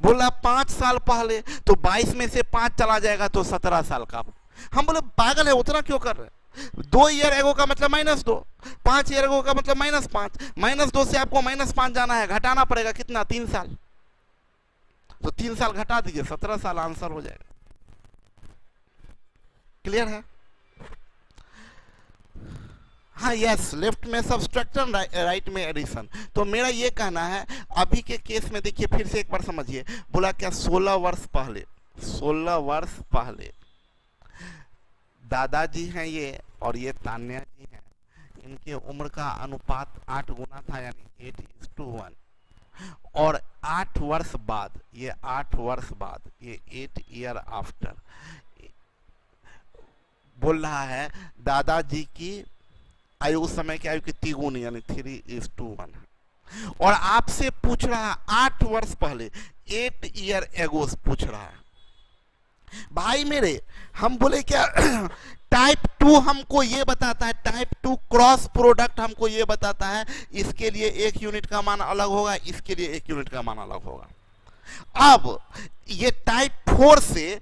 बोला 5 साल पहले, तो 22 में से 5 चला जाएगा तो 17 साल का। हम बोले पागल है, उतना क्यों कर रहे हैं? 2 ईयर एगो का मतलब -2, 5 ईयर एगो का मतलब -5, -2 से आपको -5 जाना है, घटाना पड़ेगा कितना, 3 साल, तो 3 साल घटा दीजिए, 17 साल आंसर हो जाएगा। क्लियर है? हाँ यस, लेफ्ट में सब्सट्रैक्शन, राइट में एडिशन। तो मेरा ये कहना है, अभी के केस में देखिए फिर से एक बार समझिए, बोला क्या 16 वर्ष पहले, 16 वर्ष पहले दादाजी हैं ये और ये तान्या जी हैं, इनके उम्र का अनुपात 8 गुना था, यानी 8:1। और 8 वर्ष बाद, ये 8 वर्ष बाद, ये 8 ईयर आफ्टर बोल रहा है दादाजी की आयु, उस समय की आयु की तिगुन, यानी 3:1 है। और आपसे पूछ रहा है 8 वर्ष पहले, 8 ईयर एगो पूछ रहा है। भाई मेरे, हम बोले क्या टाइप 2 हमको ये बताता है, टाइप 2 क्रॉस प्रोडक्ट हमको ये बताता है, इसके लिए 1 यूनिट का मान अलग होगा, इसके लिए 1 यूनिट का मान अलग होगा। अब ये टाइप 4 से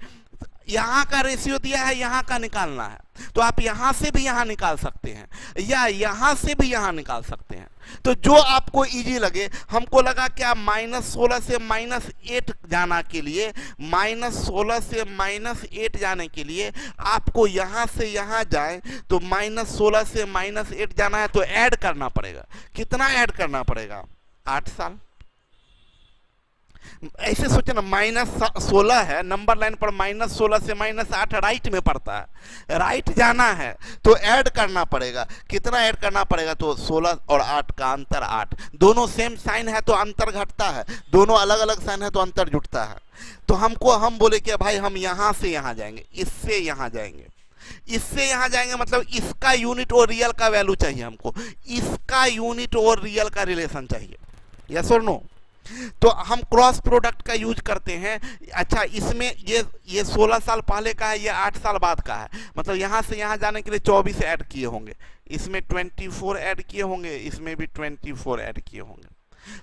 यहाँ का रेशियो दिया है, यहाँ का निकालना है, तो आप यहाँ से भी यहाँ निकाल सकते हैं, या यहाँ से भी यहाँ निकाल सकते हैं, तो जो आपको इजी लगे। हमको लगा क्या -16 से -8 जाना के लिए, -16 से -8 जाने के लिए आपको यहाँ से यहाँ जाए, तो -16 से -8 जाना है तो ऐड करना पड़ेगा। कितना ऐड करना पड़ेगा? 8 साल। ऐसे सोचे ना, -16 है, नंबर लाइन पर -16 से -8 राइट में पड़ता है, राइट जाना है तो ऐड करना पड़ेगा। कितना ऐड करना पड़ेगा? तो 16 और 8 का अंतर 8, दोनों सेम साइन है तो अंतर घटता है, दोनों अलग अलग साइन है तो अंतर जुटता है। तो हम बोले कि भाई हम यहाँ से यहाँ जाएंगे, इससे यहाँ जाएंगे, इससे यहाँ जाएंगे, मतलब इसका यूनिट और रियल का वैल्यू चाहिए हमको, इसका यूनिट और रियल का रिलेशन चाहिए, यस और नो। तो हम क्रॉस प्रोडक्ट का यूज करते हैं। अच्छा, इसमें ये 16 साल पहले का है, ये 8 साल बाद का है, मतलब यहाँ से यहाँ जाने के लिए 24 ऐड किए होंगे, इसमें 24 ऐड किए होंगे, इसमें भी 24 ऐड किए होंगे।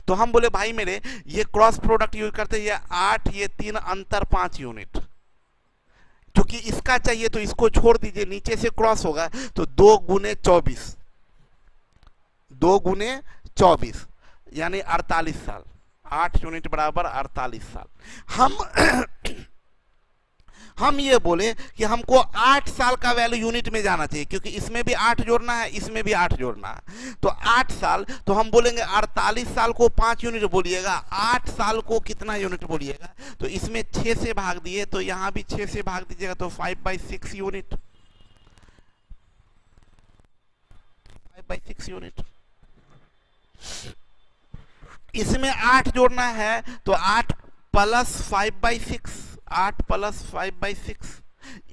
तो हम बोले भाई मेरे, ये क्रॉस प्रोडक्ट यूज करते हैं, ये 8, ये 3, अंतर 5 यूनिट, क्योंकि इसका चाहिए तो इसको छोड़ दीजिए, नीचे से क्रॉस होगा तो 2 गुने 24, 2 गुने 24 यानी 48 साल, 8 यूनिट बराबर 48 साल। हम ये बोले कि हमको 8 साल का वैल्यू यूनिट में जाना चाहिए, क्योंकि इसमें भी 8 जोड़ना है, इसमें भी 8 जोड़ना है, तो 8 साल, तो हम बोलेंगे 48 साल को 5 यूनिट बोलिएगा, 8 साल को कितना यूनिट बोलिएगा, तो इसमें 6 से भाग दिए, तो यहाँ भी 6 से भाग दीजिएगा, तो 5/6 यूनिट, 5/6 यूनिट। इसमें 8 जोड़ना है तो 8 + 5/6, 8 + 5/6,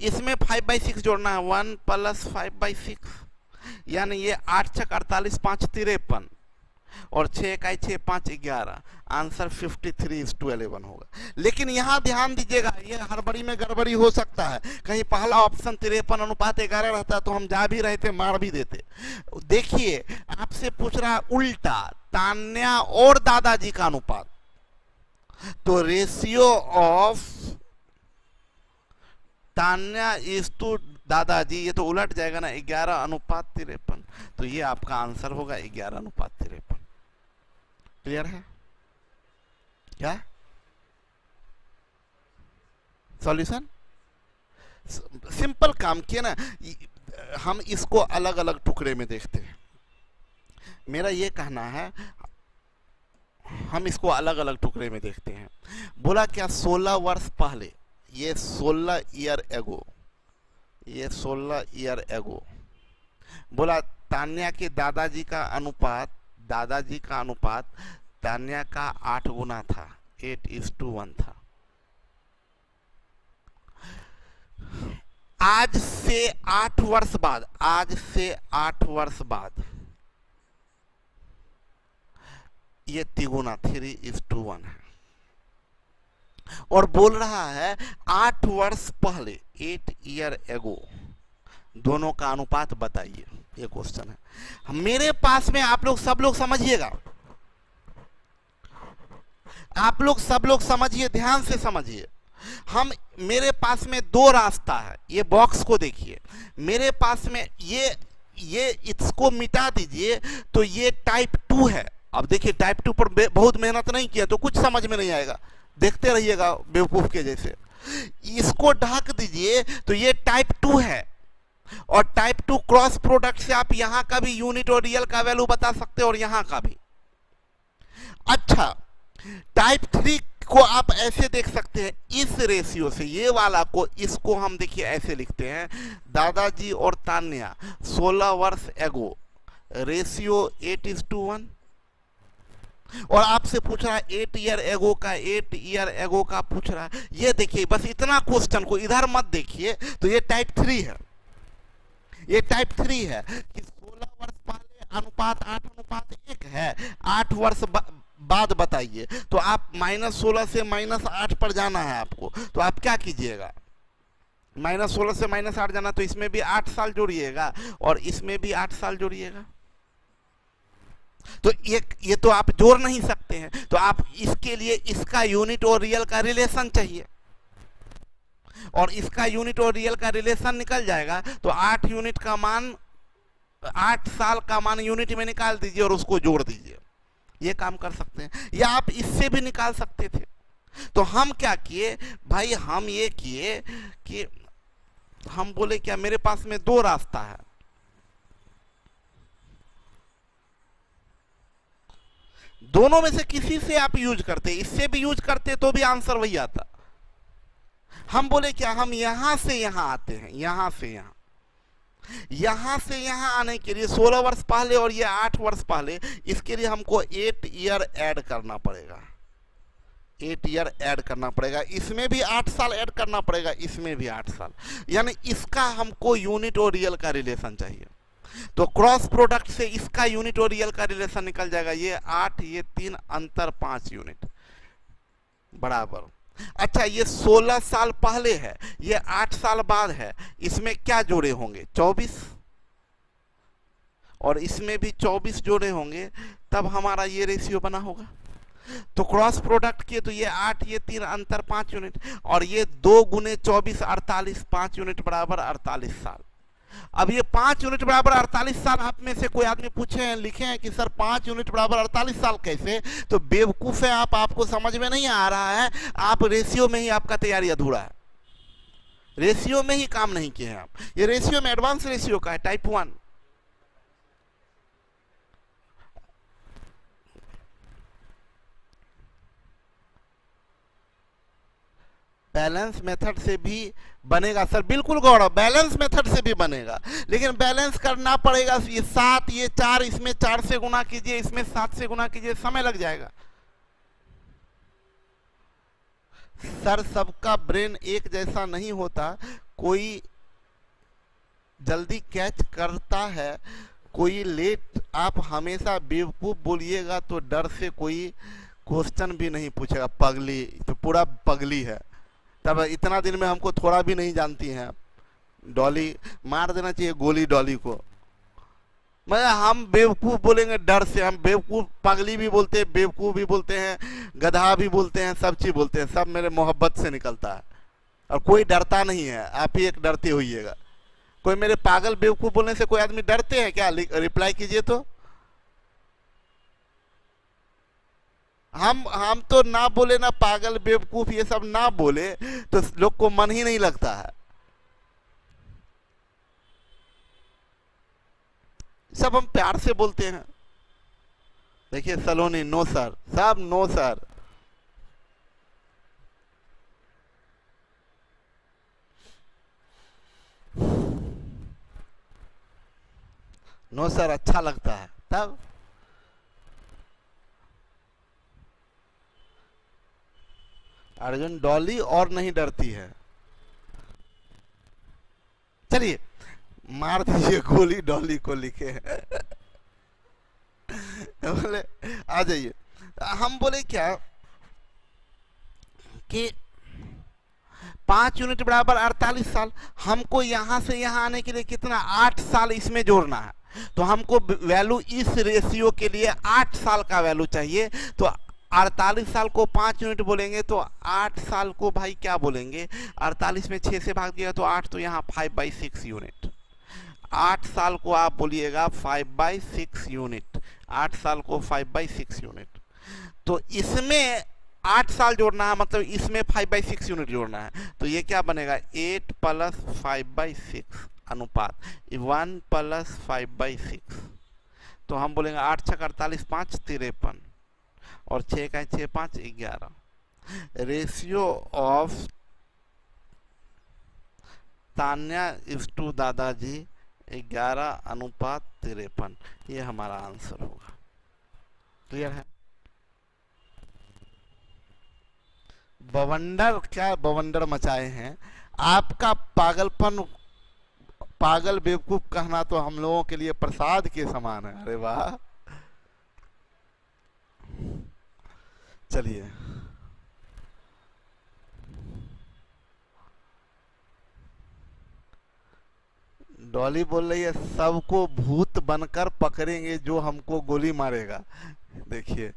इसमें 5/6 जोड़ना है, 1 + 5/6, यानी ये 8 × 6 = 48, 5 × 53 और 6 × 1 = 6, 5 = 11, आंसर 53:11 होगा। लेकिन यहाँ ध्यान दीजिएगा, ये हड़बड़ी में गड़बड़ी हो सकता है, कहीं पहला ऑप्शन 53:11 रहता तो हम जा भी रहे थे, मार भी देते। देखिए आपसे पूछ रहा है उल्टा, तान्या और दादाजी का अनुपात, तो ratio of Tanya is to दादाजी, ये तो उलट जाएगा ना, 11:53, तो ये आपका आंसर होगा 11:53। क्लियर है क्या? सॉल्यूशन सिंपल काम किया ना। हम इसको अलग अलग टुकड़े में देखते हैं, मेरा ये कहना है हम इसको अलग अलग टुकड़े में देखते हैं। बोला क्या 16 वर्ष पहले, ये 16 ईयर एगो, ये 16 ईयर एगो, बोला तान्या के दादाजी का अनुपात, दादाजी का अनुपात तान्या का 8 गुना था, 8:1 था। आज से 8 वर्ष बाद, आज से 8 वर्ष बाद ये तिगुना 3:1 है, और बोल रहा है 8 वर्ष पहले 8 ईयर एगो दोनों का अनुपात बताइए। ये क्वेश्चन है मेरे पास में। आप लोग सब लोग समझिएगा, आप लोग सब लोग समझिए, ध्यान से समझिए। मेरे पास में दो रास्ता है। ये बॉक्स को देखिए, मेरे पास में ये इसको मिटा दीजिए तो ये टाइप 2 है। अब देखिए टाइप 2 पर बहुत मेहनत नहीं किया तो कुछ समझ में नहीं आएगा, देखते रहिएगा बेवकूफ के जैसे। इसको ढक दीजिए तो ये टाइप 2 है, और टाइप 2 क्रॉस प्रोडक्ट से आप यहां का भी यूनिट और रियल का वैल्यू बता सकते हैं और यहां का भी। अच्छा, टाइप 3 को आप ऐसे देख सकते हैं, इस रेशियो से, ये वाला को, इसको हम देखिए ऐसे लिखते हैं, दादाजी और तान्या 16 वर्ष एगो, रेशियो 8:1। और आपसे पूछ रहा है 8 ईयर एगो का, 8 ईयर एगो का पूछ रहा है। ये देखिए, बस इतना क्वेश्चन को इधर मत देखिए, तो ये टाइप 3 है। ये टाइप 3 है कि 16 वर्ष पहले अनुपात 8:1 है, 8 वर्ष बाद बताइए। तो आप -16 से -8 पर जाना है आपको, तो आप क्या कीजिएगा, -16 से -8 जाना, तो इसमें भी 8 साल जोड़िएगा और इसमें भी 8 साल जोड़िएगा। तो ये तो आप जोड़ नहीं सकते हैं, तो आप इसके लिए इसका यूनिट और रियल का रिलेशन चाहिए, और इसका यूनिट और रियल का रिलेशन निकल जाएगा तो 8 यूनिट का मान, 8 साल का मान यूनिट में निकाल दीजिए और उसको जोड़ दीजिए। ये काम कर सकते हैं, या आप इससे भी निकाल सकते थे। तो हम क्या किए भाई, हम ये किए कि हम बोले क्या, मेरे पास में दो रास्ता है, दोनों में से किसी से आप यूज करते, इससे भी यूज करते तो भी आंसर वही आता। हम बोले क्या, हम यहां से यहां आते हैं, यहां से यहां, यहां से यहां आने के लिए 16 वर्ष पहले और ये 8 वर्ष पहले, इसके लिए हमको 8 ईयर ऐड करना पड़ेगा, 8 ईयर ऐड करना पड़ेगा। इसमें भी 8 साल ऐड करना पड़ेगा, इसमें भी 8 साल, यानी इसका हमको यूनिट और रियल का रिलेशन चाहिए। तो क्रॉस प्रोडक्ट से इसका यूनिट और रियल का रिलेशन निकल जाएगा। ये 8, ये 3, अंतर 5 यूनिट बराबर। अच्छा, ये 16 साल पहले है, ये 8 साल बाद है, इसमें क्या जोड़े होंगे, 24, और इसमें भी 24 जोड़े होंगे, तब हमारा ये रेशियो बना होगा। तो क्रॉस प्रोडक्ट किए तो ये 8, ये 3, अंतर 5 यूनिट, और ये 2 गुने 24 48, 5 यूनिट बराबर 48 साल। अब ये 5 यूनिट बराबर 48 साल, आप में से कोई आदमी पूछे हैं, लिखे हैं कि सर 5 यूनिट बराबर 48 साल कैसे, तो बेवकूफ है आप, आपको समझ में नहीं आ रहा है, आप रेशियो में ही आपका तैयारी अधूरा है, रेशियो में ही काम नहीं किए हैं आप। ये रेशियो में एडवांस रेशियो का है, टाइप 1। बैलेंस मेथड से भी बनेगा सर, बिल्कुल गौरव, बैलेंस मेथड से भी बनेगा, लेकिन बैलेंस करना पड़ेगा। ये 7, ये 4, इसमें 4 से गुना कीजिए, इसमें 7 से गुना कीजिए, समय लग जाएगा। सर सबका ब्रेन एक जैसा नहीं होता, कोई जल्दी कैच करता है, कोई लेट। आप हमेशा बेवकूफ बोलिएगा तो डर से कोई क्वेश्चन भी नहीं पूछेगा। पगली तो पूरा पगली है, तब इतना दिन में हमको थोड़ा भी नहीं जानती हैं। डॉली मार देना चाहिए गोली डॉली को। मैं हम बेवकूफ बोलेंगे डर से, हम बेवकूफ, पगली भी बोलते हैं, बेवकूफ भी बोलते हैं, गधा भी बोलते हैं, सब चीज बोलते हैं, सब मेरे मोहब्बत से निकलता है, और कोई डरता नहीं है। आप ही एक डरते होइएगा। कोई मेरे पागल बेवकूफ बोलने से कोई आदमी डरते हैं क्या? रिप्लाई कीजिए तो। हम तो ना बोले ना पागल बेवकूफ ये सब ना बोले तो लोग को मन ही नहीं लगता है। सब हम प्यार से बोलते हैं। देखिए सलोनी, नो सर, सब नो सर। नो सर अच्छा लगता है तब। अर्जुन, डॉली और नहीं डरती है। चलिए मार दीजिए गोली डॉली को, लिखे बोले आ जाइए। हम बोले क्या कि 5 यूनिट बराबर 48 साल। हमको यहां से यहां आने के लिए कितना 8 साल इसमें जोड़ना है। तो हमको वैल्यू इस रेशियो के लिए 8 साल का वैल्यू चाहिए। तो 48 साल को 5 यूनिट बोलेंगे तो 8 साल को भाई क्या बोलेंगे, 48 में 6 से भाग दिया तो 8, तो यहाँ 5/6 यूनिट। 8 साल को आप बोलिएगा 5/6 यूनिट, 8 साल को 5/6 यूनिट। तो इसमें 8 साल जोड़ना है, मतलब इसमें 5/6 यूनिट जोड़ना है। तो ये क्या बनेगा 8 + 5/6 अनुपात 1 + 5/6। तो हम बोलेंगे 8 × 48, 5 = 53 और 6 × 6 = 5 = 11। Ratio of Tanya is to दादाजी 11:53। ये हमारा आंसर होगा। क्लियर है? बवंडर क्या बवंडर मचाए हैं। आपका पागलपन, पागल बेवकूफ कहना तो हम लोगों के लिए प्रसाद के समान है। अरे वाह, चलिए डॉली बोल रही है सबको भूत बनकर पकड़ेंगे जो हमको गोली मारेगा। देखिए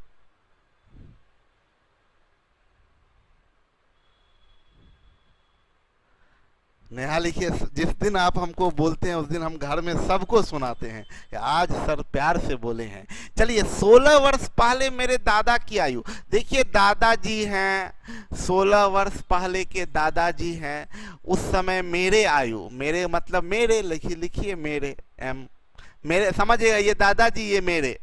नेहा लिखिए जिस दिन आप हमको बोलते हैं उस दिन हम घर में सबको सुनाते हैं। आज सर प्यार से बोले हैं। चलिए 16 वर्ष पहले मेरे दादा की आयु, देखिए दादाजी हैं, 16 वर्ष पहले के दादाजी हैं। उस समय मेरे आयु, मेरे मतलब मेरे लिखिए मेरे मेरे समझिएगा, ये दादाजी ये मेरे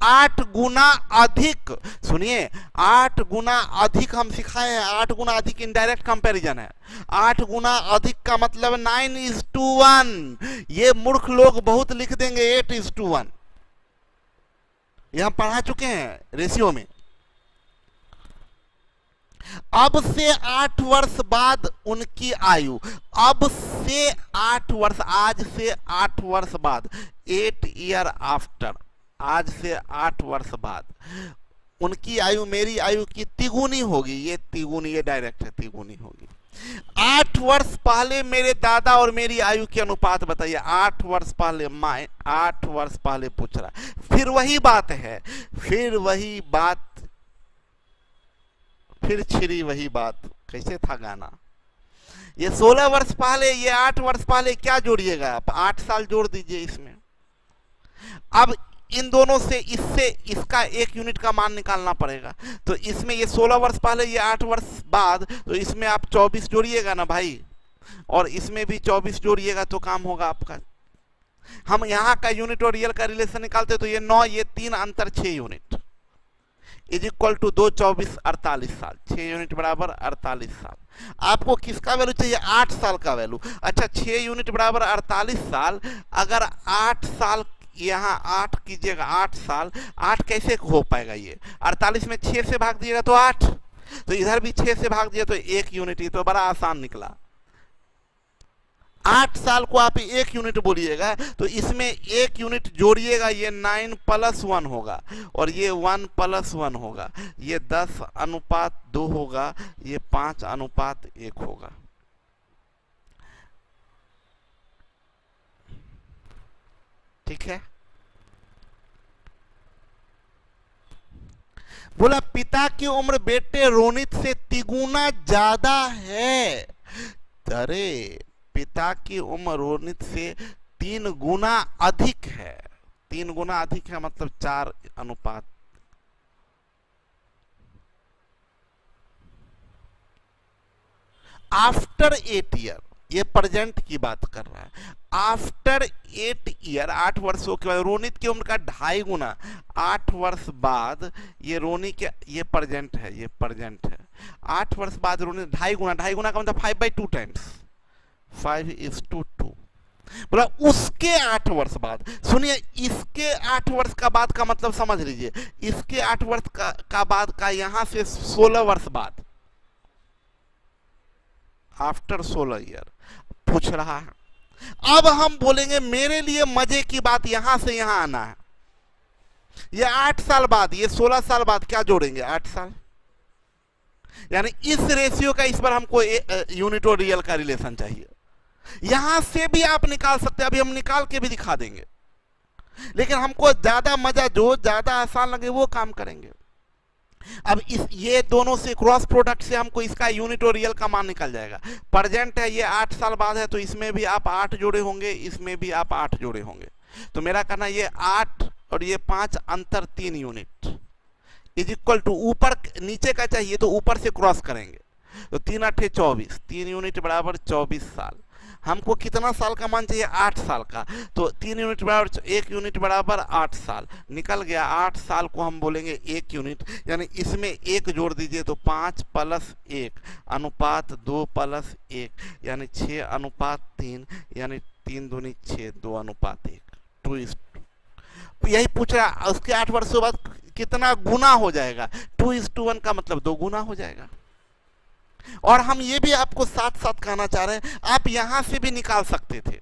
8 गुना अधिक। सुनिए 8 गुना अधिक हम सिखाए हैं। 8 गुना अधिक इनडायरेक्ट कंपैरिजन है। 8 गुना अधिक का मतलब 9:1। ये मूर्ख लोग बहुत लिख देंगे 8:1। ये हम पढ़ा चुके हैं रेशियो में। अब से 8 वर्ष बाद उनकी आयु, अब से 8 वर्ष, आज से 8 वर्ष बाद, 8 ईयर आफ्टर, आज से 8 वर्ष बाद उनकी आयु मेरी आयु की तिगुनी होगी। ये तिगुनी, ये डायरेक्ट है, तिगुनी होगी। 8 वर्ष पहले मेरे दादा और मेरी आयु के अनुपात बताइए। 8 वर्ष पहले, 8 वर्ष पहले पूछ रहा। फिर वही बात है, फिर वही बात, फिर छिड़ी वही बात। कैसे था गाना? ये 16 वर्ष पहले, ये 8 वर्ष पहले, क्या जोड़िएगा आप? 8 साल जोड़ दीजिए इसमें। अब इन दोनों से, इससे इसका 1 यूनिट का मान निकालना पड़ेगा। तो इसमें ये 16 वर्ष पहले, ये 8 वर्ष बाद, तो इसमें आप 24 जोड़िएगा ना भाई, और इसमें भी 24 जोड़िएगा तो काम होगा आपका। हम यहाँ का यूनिट और रियल का रिलेशन निकालते तो ये 9, ये 3 अंतर 6 यूनिट इज इक्वल टू 2, 24, 48 साल। 6 यूनिट बराबर 48 साल। आपको किसका वैल्यू चाहिए? 8 साल का वैल्यू। अच्छा 6 यूनिट बराबर 48 साल। अगर 8 साल, यहाँ 8 कीजिएगा, 8 साल, 8 कैसे हो पाएगा? ये 48 में 6 से भाग दिएगा तो 8, तो इधर भी 6 से भाग दिया तो 1 यूनिट। ही तो बड़ा आसान निकला। 8 साल को आप 1 यूनिट बोलिएगा तो इसमें 1 यूनिट जोड़िएगा, ये 9 + 1 होगा और ये 1 + 1 होगा। ये 10:2 होगा, ये 5:1 होगा। ठीक है। बोला पिता की उम्र बेटे रोनित से तिगुना ज्यादा है। अरे पिता की उम्र रोनित से 3 गुना अधिक है। 3 गुना अधिक है मतलब 4 अनुपात। आफ्टर 8 ईयर, ये प्रेजेंट की बात कर रहा है। आफ्टर 8 ईयर, 8 वर्षों के बाद रोनित की उम्र का 2.5 गुना। 8 वर्ष बाद ये रोनी के, ये प्रेजेंट है, ये प्रेजेंट है। 8 वर्ष बाद रोनित 2.5 गुना, 2.5 गुना का मतलब 5/2 टाइम्स, 5:2। बोला उसके 8 वर्ष बाद। सुनिए इसके 8 वर्ष का बाद का मतलब समझ लीजिए। इसके 8 वर्ष का बाद का यहां से 16 वर्ष बाद, आफ्टर 16 ईयर पूछ रहा है। अब हम बोलेंगे मेरे लिए मजे की बात, यहां से यहां आना है। ये 8 साल बाद, ये 16 साल बाद क्या जोड़ेंगे, 8 साल। यानी इस रेशियो का इस बार हमको यूनिट और रियल का रिलेशन चाहिए। यहां से भी आप निकाल सकते हैं, अभी हम निकाल के भी दिखा देंगे, लेकिन हमको ज्यादा मजा, जो ज्यादा आसान लगे वो काम करेंगे। अब ये दोनों से क्रॉस प्रोडक्ट से हमको इसका यूनिट और रियल का मान निकल जाएगा। प्रेजेंट है, ये 8 साल बाद है, तो इसमें भी आप 8 जोड़े होंगे, इसमें भी आप 8 जोड़े होंगे। तो मेरा कहना ये 8 और ये 5 अंतर 3 यूनिट इज इक्वल टू, ऊपर नीचे का चाहिए तो ऊपर से क्रॉस करेंगे, तो 3 8 24, 3 यूनिट बराबर 24 साल। हमको कितना साल का मान चाहिए, 8 साल का, तो 3 यूनिट बराबर 1 यूनिट बराबर 8 साल निकल गया। 8 साल को हम बोलेंगे 1 यूनिट, यानी इसमें 1 जोड़ दीजिए तो 5 + 1 अनुपात 2 + 1 यानी 6 अनुपात 3, यानी 3 दूनी 6, 2 अनुपात 1, 2:2। यही पूछ रहा है उसके 8 वर्षों बाद कितना गुना हो जाएगा, 2:1 का मतलब 2 गुना हो जाएगा। और हम ये भी आपको साथ साथ कहना चाह रहे हैं, आप यहां से भी निकाल सकते थे,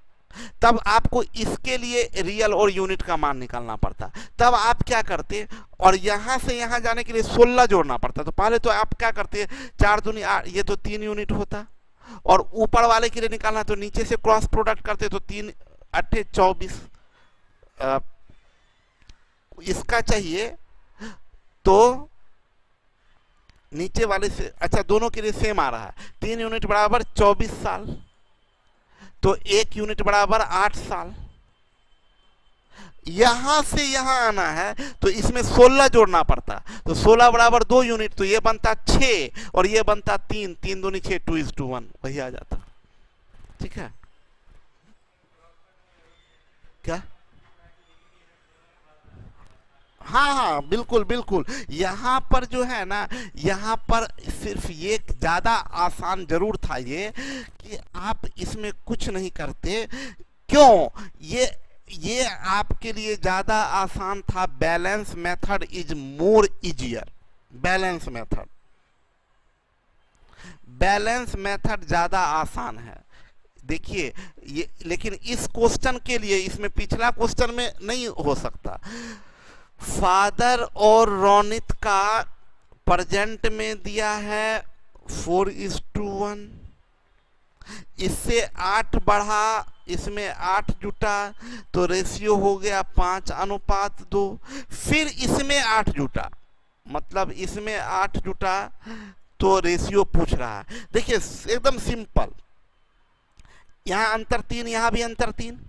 तब आपको इसके लिए रियल और यूनिट का मान निकालना पड़ता, तब आप क्या करते, और यहां से यहां जाने के लिए 16 जोड़ना पड़ता। तो पहले तो आप क्या करते, 4 दूनी 8, ये तो 3 यूनिट होता, और ऊपर वाले के लिए निकालना तो नीचे से क्रॉस प्रोडक्ट करते, तो 3 8 24 इसका चाहिए, तो नीचे वाले से, अच्छा दोनों के लिए सेम आ रहा है, 3 यूनिट बराबर 24 साल, तो 1 यूनिट बराबर 8 साल। यहां से यहां आना है तो इसमें 16 जोड़ना पड़ता, तो 16 बराबर 2 यूनिट, तो ये बनता 6 और ये बनता 3, 3 दूनी 6, 2:1 वही आ जाता। ठीक है क्या, हाँ हाँ बिल्कुल बिल्कुल। यहाँ पर जो है ना, यहाँ पर सिर्फ ये ज़्यादा आसान जरूर था ये कि आप इसमें कुछ नहीं करते, क्यों, ये आपके लिए ज़्यादा आसान था। Balance method is more easier, balance method ज़्यादा आसान है। देखिए ये, लेकिन इस क्वेश्चन के लिए, इसमें पिछला क्वेश्चन में नहीं हो सकता। फादर और रोनित का प्रेजेंट में दिया है 4:1, इससे 8 बढ़ा, इसमें 8 जुटा, तो रेशियो हो गया 5:2। फिर इसमें 8 जुटा, मतलब इसमें 8 जुटा, तो रेशियो पूछ रहा है। देखिए एकदम सिंपल, यहां अंतर 3, यहां भी अंतर 3,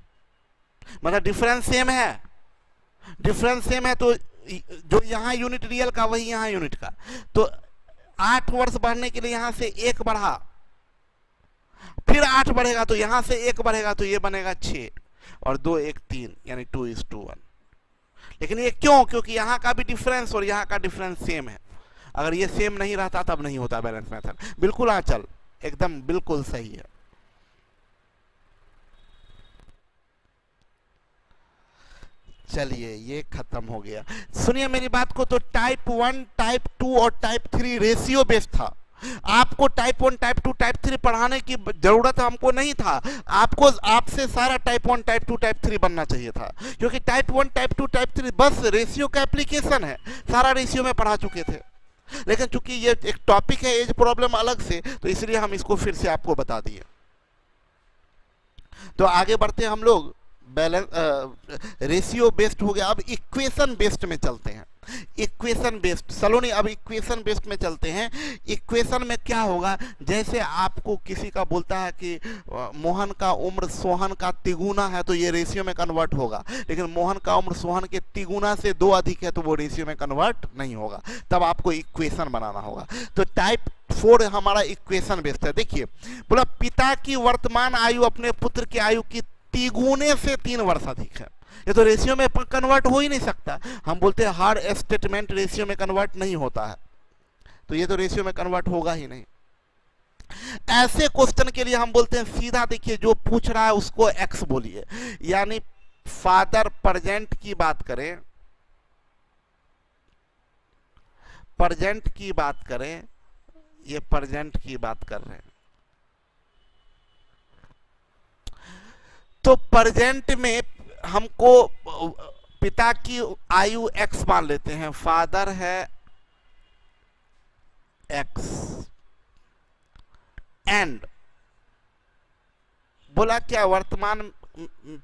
मतलब डिफरेंस सेम है, तो जो यहाँ यूनिट रियल का वही यहाँ यूनिट का, तो 8 वर्ष बढ़ने के लिए यहाँ से 1 बढ़ा, फिर 8 बढ़ेगा तो यहाँ से 1 बढ़ेगा, तो ये बनेगा 6 और 2 1 3 यानी 2:1। लेकिन ये क्यों, क्योंकि यहाँ का भी डिफरेंस और यहाँ का डिफरेंस सेम है। अगर ये सेम नहीं रहता तब नहीं होता बैलेंस मेथड। बिल्कुल आंचल, एकदम बिल्कुल सही है। चलिए ये खत्म हो गया। सुनिए मेरी बात को, तो टाइप 1, टाइप 2 और टाइप 3 रेशियो बेस्ड था। आपको टाइप 1, टाइप 2, टाइप 3 पढ़ाने की जरूरत हमको नहीं था। आपको आपसे सारा टाइप 1, टाइप 2, टाइप 3 बनना चाहिए था, क्योंकि टाइप 1, टाइप 2, टाइप 3 बस रेशियो का एप्लीकेशन है, सारा रेशियो में पढ़ा चुके थे। लेकिन चूंकि ये एक टॉपिक है एज प्रॉब्लम अलग से, तो इसलिए हम इसको फिर से आपको बता दिए। तो आगे बढ़ते हम लोग, बैलेंस रेशियो बेस्ड हो गया, अब इक्वेशन बेस्ड में चलते हैं। इक्वेशन बेस्ड सलोनी, अब इक्वेशन बेस्ड में चलते हैं। इक्वेशन में क्या होगा, जैसे आपको किसी का बोलता है कि मोहन का उम्र सोहन का तिगुना है, तो ये रेशियो में कन्वर्ट होगा। लेकिन मोहन का उम्र सोहन के तिगुना से 2 अधिक है, तो वो रेशियो में कन्वर्ट नहीं होगा। तब आपको इक्वेशन बनाना होगा। तो टाइप 4 हमारा इक्वेशन बेस्ड है। देखिए बोला, पिता की वर्तमान आयु अपने पुत्र की आयु की तिगुने से 3 वर्ष अधिक है। ये तो रेशियो में कन्वर्ट हो ही नहीं सकता। हम बोलते हैं हर स्टेटमेंट रेशियो में कन्वर्ट नहीं होता है, तो ये तो रेशियो में कन्वर्ट होगा ही नहीं। ऐसे क्वेश्चन के लिए हम बोलते हैं सीधा, देखिए जो पूछ रहा है उसको एक्स बोलिए। यानी फादर प्रेजेंट की बात करें, प्रेजेंट की बात करें, ये प्रेजेंट की बात कर रहे हैं, तो प्रेजेंट में हमको पिता की आयु x मान लेते हैं, फादर है x, एंड बोला क्या वर्तमान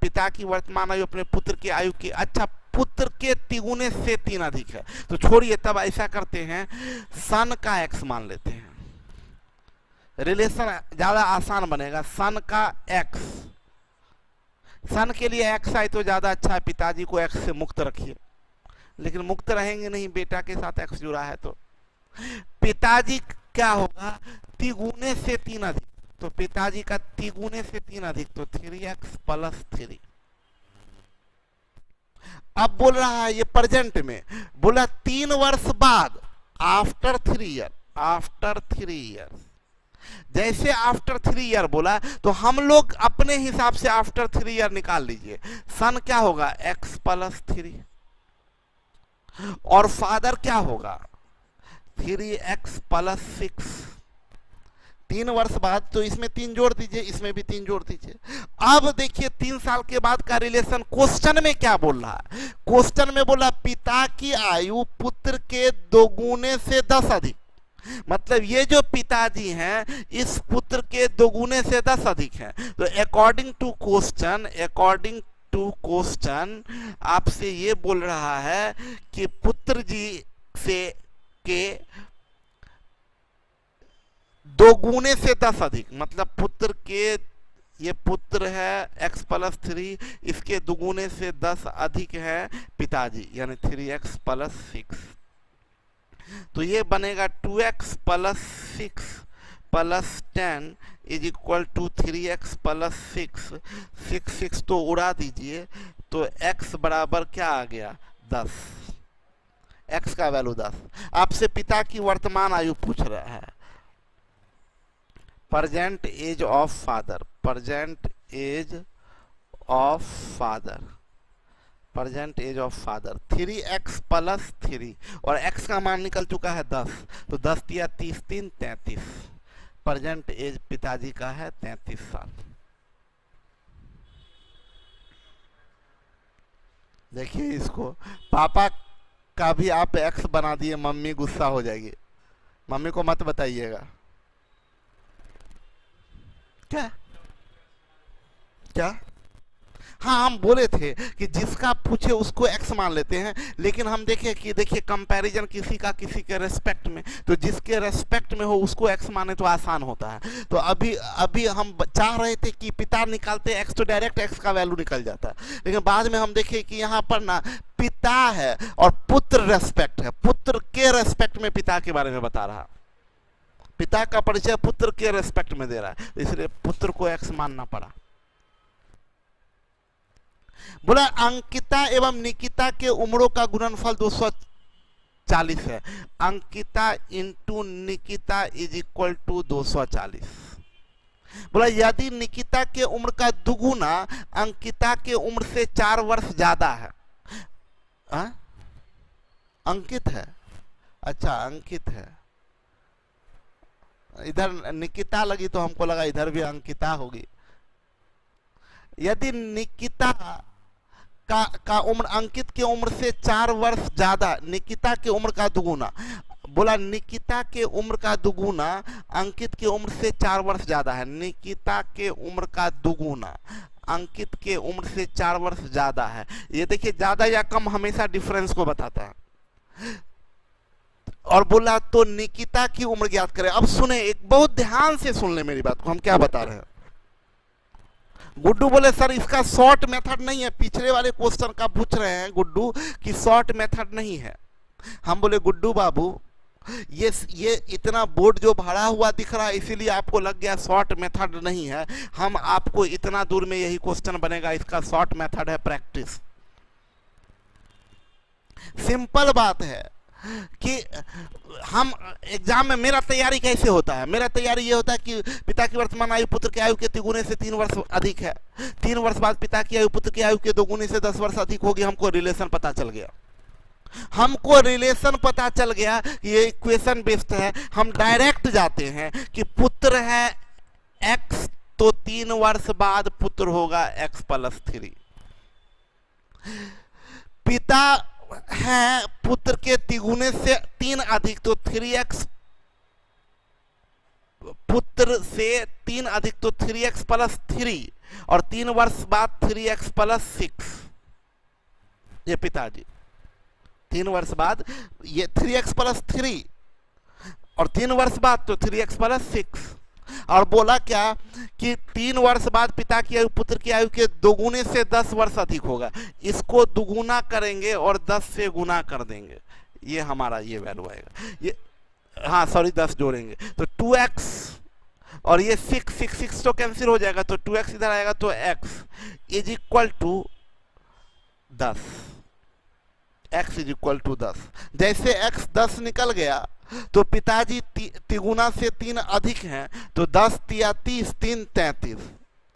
पिता की वर्तमान आयु अपने पुत्र की आयु की, अच्छा पुत्र के तिगुने से 3 अधिक है, तो छोड़िए, तब ऐसा करते हैं सन का x मान लेते हैं, रिलेशन ज्यादा आसान बनेगा। सन का x, सन के लिए x आए तो ज्यादा अच्छा है, पिताजी को x से मुक्त रखिए, लेकिन मुक्त रहेंगे नहीं, बेटा के साथ x जुड़ा है, तो पिताजी क्या होगा तिगुने से 3 अधिक, तो पिताजी का तिगुने से 3 अधिक, तो 3x + 3। अब बोल रहा है ये प्रेजेंट में, बोला 3 वर्ष बाद, आफ्टर 3 ईयर, आफ्टर 3 ईयर, जैसे आफ्टर 3 ईयर बोला तो हम लोग अपने हिसाब से आफ्टर 3 ईयर निकाल लीजिए, सन क्या होगा x + 3, और फादर क्या होगा 3x + 6, 3 वर्ष बाद, तो इसमें 3 जोड़ दीजिए, इसमें भी 3 जोड़ दीजिए। अब देखिए 3 साल के बाद का रिलेशन क्वेश्चन में क्या बोल रहा है, क्वेश्चन में बोला पिता की आयु पुत्र के 2 गुने से 10 अधिक, मतलब ये जो पिताजी हैं इस पुत्र के 2 गुने से 10 अधिक हैं, तो अकॉर्डिंग टू क्वेश्चन आपसे ये बोल रहा है कि पुत्र जी से के 2 गुने से 10 अधिक, मतलब पुत्र के, ये पुत्र है x + 3, इसके 2 गुने से 10 अधिक है पिताजी, यानी 3x + 6, तो ये बनेगा 2x + 6 + 10 = 3x + 6, 6 तो उड़ा दीजिए, तो x बराबर क्या आ गया 10, x का वैल्यू 10। आपसे पिता की वर्तमान आयु पूछ रहा है, present age of father, present age of father, present age of father 3x + 3, और x का मान निकल चुका है 10, तो 10 × 30 = 3, 33, प्रेजेंट एज पिताजी का है 33 साल। देखिए इसको, पापा का भी आप x बना दिए, मम्मी गुस्सा हो जाएगी, मम्मी को मत बताइएगा। क्या क्या हाँ, हम बोले थे कि जिसका पूछे उसको x मान लेते हैं, लेकिन हम देखे कि देखिए कंपैरिजन किसी का किसी के रेस्पेक्ट में, तो जिसके रेस्पेक्ट में हो उसको x माने तो आसान होता है। तो अभी हम चाह रहे थे कि पिता निकालते x तो डायरेक्ट x का वैल्यू निकल जाता है, लेकिन बाद में हम देखे कि यहाँ पर ना पिता है और पुत्र रेस्पेक्ट है, पुत्र के रेस्पेक्ट में पिता के बारे में बता रहा, पिता का परिचय पुत्र के रेस्पेक्ट में दे रहा है, इसलिए पुत्र को x मानना पड़ा। बोला अंकिता एवं निकिता के उम्रों का गुणनफल 240 है, अंकिता इंटू निकिता = 240। बोला यदि निकिता के उम्र का दुगुना अंकिता के उम्र से 4 वर्ष ज्यादा है, अंकित है, अच्छा अंकित है, इधर निकिता लगी तो हमको लगा इधर भी अंकिता होगी। यदि निकिता का उम्र अंकित के उम्र से 4 वर्ष ज्यादा, निकिता के उम्र का दुगुना, बोला निकिता के उम्र का दुगुना अंकित के उम्र से 4 वर्ष ज्यादा है, निकिता के उम्र का दुगुना अंकित के उम्र से 4 वर्ष ज्यादा है। ये देखिए ज्यादा या कम हमेशा डिफरेंस को बताता है। और बोला तो निकिता की उम्र ज्ञात करें। अब सुने, एक बहुत ध्यान से सुन ले मेरी बात को, हम क्या बता रहे हैं। गुड्डू बोले सर इसका शॉर्ट मेथड नहीं है, पिछले वाले क्वेश्चन का पूछ रहे हैं गुड्डू कि शॉर्ट मेथड नहीं है। हम बोले गुड्डू बाबू ये इतना बोर्ड जो भरा हुआ दिख रहा है इसीलिए आपको लग गया शॉर्ट मेथड नहीं है, हम आपको इतना दूर में यही क्वेश्चन बनेगा, इसका शॉर्ट मेथड है प्रैक्टिस। सिंपल बात है कि हम एग्जाम में मेरा तैयारी कैसे होता है, मेरा तैयारी ये होता है कि पिता की वर्तमान आयु पुत्र की आयु के तिगुने से 3 वर्ष अधिक है, 3 वर्ष बाद पिता की आयु पुत्र की आयु के 2 गुने से 10 वर्ष अधिक होगी, हमको रिलेशन पता चल गया, हमको रिलेशन पता चल गया, ये इक्वेशन बेस्ड है। हम डायरेक्ट जाते हैं कि पुत्र है x तो 3 वर्ष बाद पुत्र होगा x + 3, पिता है पुत्र के तिगुने से 3 अधिक, तो 3x पुत्र से 3 अधिक तो 3x प्लस 3 और 3 वर्ष बाद 3x प्लस 6। ये पिताजी 3 वर्ष बाद ये 3x प्लस 3 और 3 वर्ष बाद तो 3x प्लस 6। और बोला क्या कि 3 वर्ष बाद पिता की आयु पुत्र की आयु के दोगुने से 10 वर्ष अधिक होगा। इसको दुगुना करेंगे और 10 से गुना कर देंगे, ये हमारा ये वैल्यू आएगा। ये हाँ सॉरी 10 जोड़ेंगे तो 2x और ये 6 तो कैंसिल हो जाएगा, तो 2x इधर आएगा तो x is equal to 10। x is equal to 10। जैसे x 10 निकल गया तो पिताजी तिगुना से 3 अधिक हैं, तो 10 तिया 30, 3 33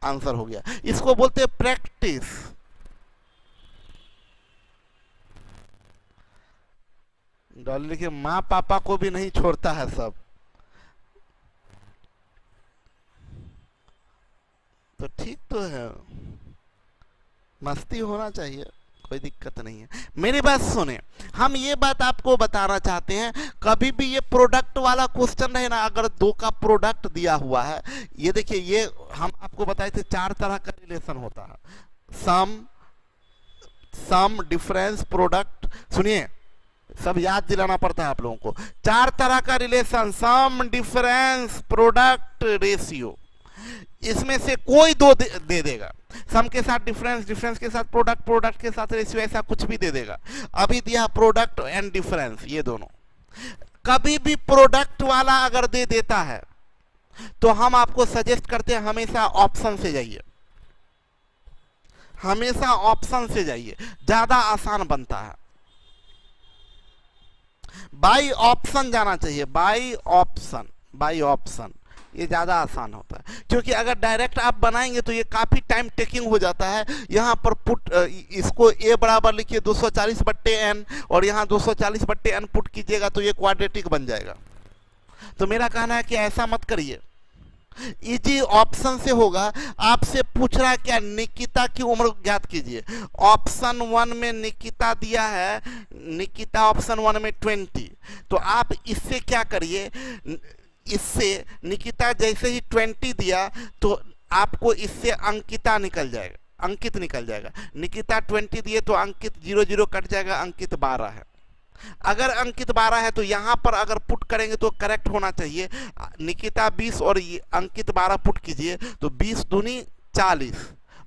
आंसर हो गया। इसको बोलते हैं प्रैक्टिस। डॉली लिखिए माँ पापा को भी नहीं छोड़ता है सब। तो ठीक तो है, मस्ती होना चाहिए, कोई दिक्कत नहीं है। मेरी बात सुने, हम ये बात आपको बताना चाहते हैं, कभी भी ये प्रोडक्ट वाला क्वेश्चन रहे ना, अगर 2 का प्रोडक्ट दिया हुआ है, ये देखिए ये हम आपको बताए थे 4 तरह का रिलेशन होता है, सम डिफरेंस प्रोडक्ट। सुनिए सब याद दिलाना पड़ता है आप लोगों को। 4 तरह का relation, sum difference product ratio, इसमें से कोई 2 दे देगा। सम के साथ डिफरेंस, डिफरेंस के साथ प्रोडक्ट, प्रोडक्ट के साथ रेशियो, ऐसा कुछ भी दे देगा। अभी दिया प्रोडक्ट एंड डिफरेंस, ये दोनों। कभी भी प्रोडक्ट वाला अगर दे देता है तो हम आपको सजेस्ट करते हैं हमेशा ऑप्शन से जाइए, हमेशा ऑप्शन से जाइए, ज्यादा आसान बनता है। बाई ऑप्शन जाना चाहिए, बाई ऑप्शन, बाई ऑप्शन ये ज्यादा आसान होता है, क्योंकि अगर डायरेक्ट आप बनाएंगे तो ये काफी टाइम टेकिंग हो जाता है। यहाँ पर पुट इसको a बराबर लिखिए 240/n और यहाँ 240/n पुट कीजिएगा तो ये क्वाड्रेटिक बन जाएगा। तो मेरा कहना है कि ऐसा मत करिए, इजी ऑप्शन से होगा। आपसे पूछ रहा है क्या, निकिता की उम्र ज्ञात कीजिए। ऑप्शन 1 में निकिता दिया है, निकिता ऑप्शन 1 में 20, तो आप इससे क्या करिए, इससे निकिता जैसे ही 20 दिया तो आपको इससे अंकिता निकल जाएगा, अंकित निकल जाएगा। निकिता 20 दिए तो अंकित 0 0 कट जाएगा, अंकित 12 है। अगर अंकित 12 है तो यहाँ पर अगर पुट करेंगे तो करेक्ट होना चाहिए, निकिता 20 और अंकित 12 पुट कीजिए तो 20 दूनी 40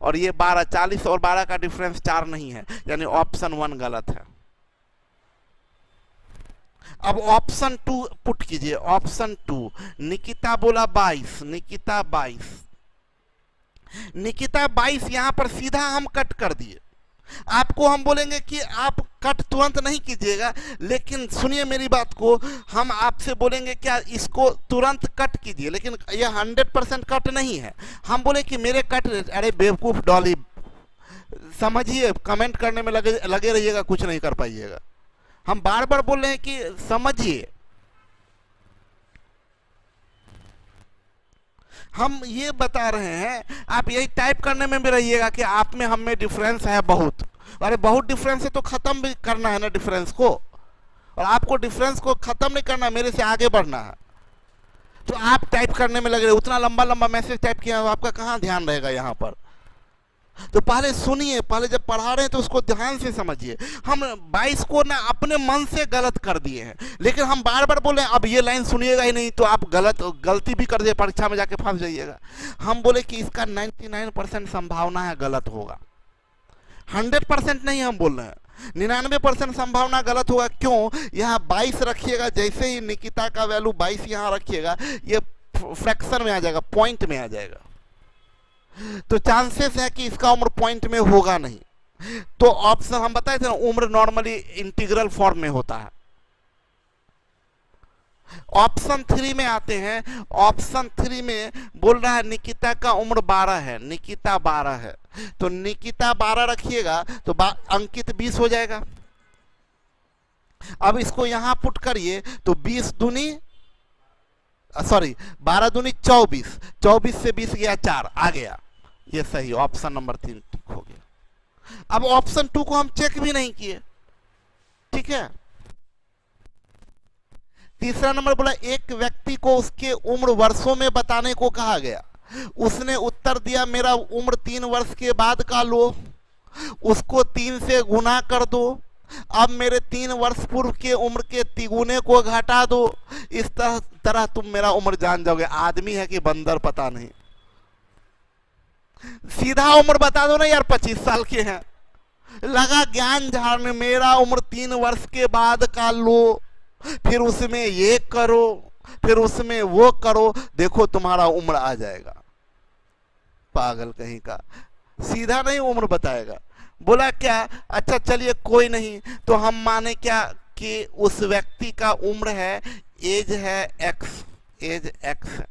और ये 12, 40 और 12 का डिफरेंस 4 नहीं है, यानी ऑप्शन 1 गलत है। अब ऑप्शन 2 पुट कीजिए, ऑप्शन 2 निकिता बोला 22, निकिता 22, निकिता 22, यहां पर सीधा हम कट कर दिए। आपको हम बोलेंगे कि आप कट तुरंत नहीं कीजिएगा, लेकिन सुनिए मेरी बात को, हम आपसे बोलेंगे क्या इसको तुरंत कट कीजिए, लेकिन यह 100% कट नहीं है। हम बोले कि मेरे कट, अरे बेवकूफ डॉली, समझिए, कमेंट करने में लगे रहिएगा, कुछ नहीं कर पाइएगा। हम बार बार बोल रहे हैं कि समझिए, हम ये बता रहे हैं, आप यही टाइप करने में भी रहिएगा कि आप में हम में डिफरेंस है बहुत। अरे बहुत डिफरेंस है तो खत्म भी करना है ना डिफरेंस को, और आपको डिफरेंस को खत्म नहीं करना, मेरे से आगे बढ़ना है। तो आप टाइप करने में लगे रहे, उतना लंबा लंबा मैसेज टाइप किया, आपका कहाँ ध्यान रहेगा यहाँ पर। तो पहले सुनिए, पहले जब पढ़ा रहे हैं तो उसको ध्यान से समझिए। हम 22 को ना अपने मन से गलत कर दिए हैं, लेकिन हम बार बार बोले अब ये लाइन सुनिएगा ही नहीं तो आप गलती भी कर दिए, परीक्षा में जाके फंस जाइएगा। हम बोले कि इसका 99% संभावना है गलत होगा, 100% नहीं हम बोल रहे हैं, 99% संभावना गलत होगा। क्यों, यहाँ 22 रखिएगा, जैसे ही निकिता का वैल्यू 22 यहाँ रखिएगा, ये फ्रैक्शन में आ जाएगा, पॉइंट में आ जाएगा, तो चांसेस है कि इसका उम्र पॉइंट में होगा नहीं। तो ऑप्शन हम बताए थे ना, उम्र नॉर्मली इंटीग्रल फॉर्म में होता है। ऑप्शन 3 में आते हैं, ऑप्शन 3 में बोल रहा है निकिता का उम्र 12 है, निकिता 12 है, तो निकिता 12 रखिएगा तो अंकित 20 हो जाएगा। अब इसको यहां पुट करिए तो 20 दूनी सॉरी 12 दूनी 24, 24 से 20 गया 4 आ गया, ये सही, ऑप्शन नंबर 3 ठीक हो गया। अब ऑप्शन 2 को हम चेक भी नहीं किए, ठीक है। तीसरा नंबर बोला एक व्यक्ति को उसके उम्र वर्षों में बताने को कहा गया, उसने उत्तर दिया मेरा उम्र 3 वर्ष के बाद का लो, उसको 3 से गुना कर दो, अब मेरे 3 वर्ष पूर्व के उम्र के तिगुने को घटा दो, इस तरह तुम मेरा उम्र जान जाओगे। आदमी है कि बंदर पता नहीं, सीधा उम्र बता दो ना यार, 25 साल के हैं। लगा ज्ञान झाड़ने, मेरा उम्र 3 वर्ष के बाद का लो, फिर उसमें ये करो, फिर उसमें वो करो, देखो तुम्हारा उम्र आ जाएगा। पागल कहीं का, सीधा नहीं उम्र बताएगा। बोला क्या, अच्छा चलिए कोई नहीं, तो हम माने क्या कि उस व्यक्ति का उम्र है, एज है एक्स, एज एक्स है।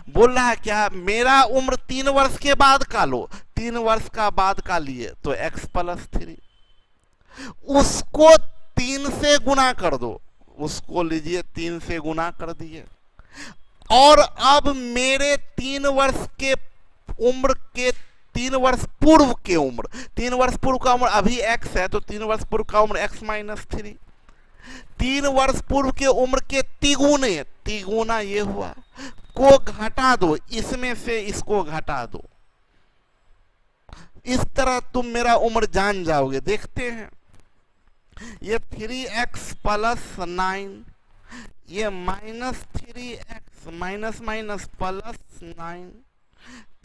बोल रहा है क्या, मेरा उम्र 3 वर्ष के बाद का लो, 3 वर्ष का बाद का लिए तो x + 3, उसको 3 से गुना कर दो, उसको लीजिए 3 से गुना कर दिए, और अब मेरे 3 वर्ष के उम्र के 3 वर्ष पूर्व के उम्र, 3 वर्ष पूर्व का उम्र अभी x है, तो 3 वर्ष पूर्व का उम्र x - 3, 3 वर्ष पूर्व के उम्र के तिगुने, तिगुना ये हुआ, को घटा दो, इसमें से इसको घटा दो, इस तरह तुम मेरा उम्र जान जाओगे। देखते हैं, ये 3x + 9, ये -3x माइनस +9,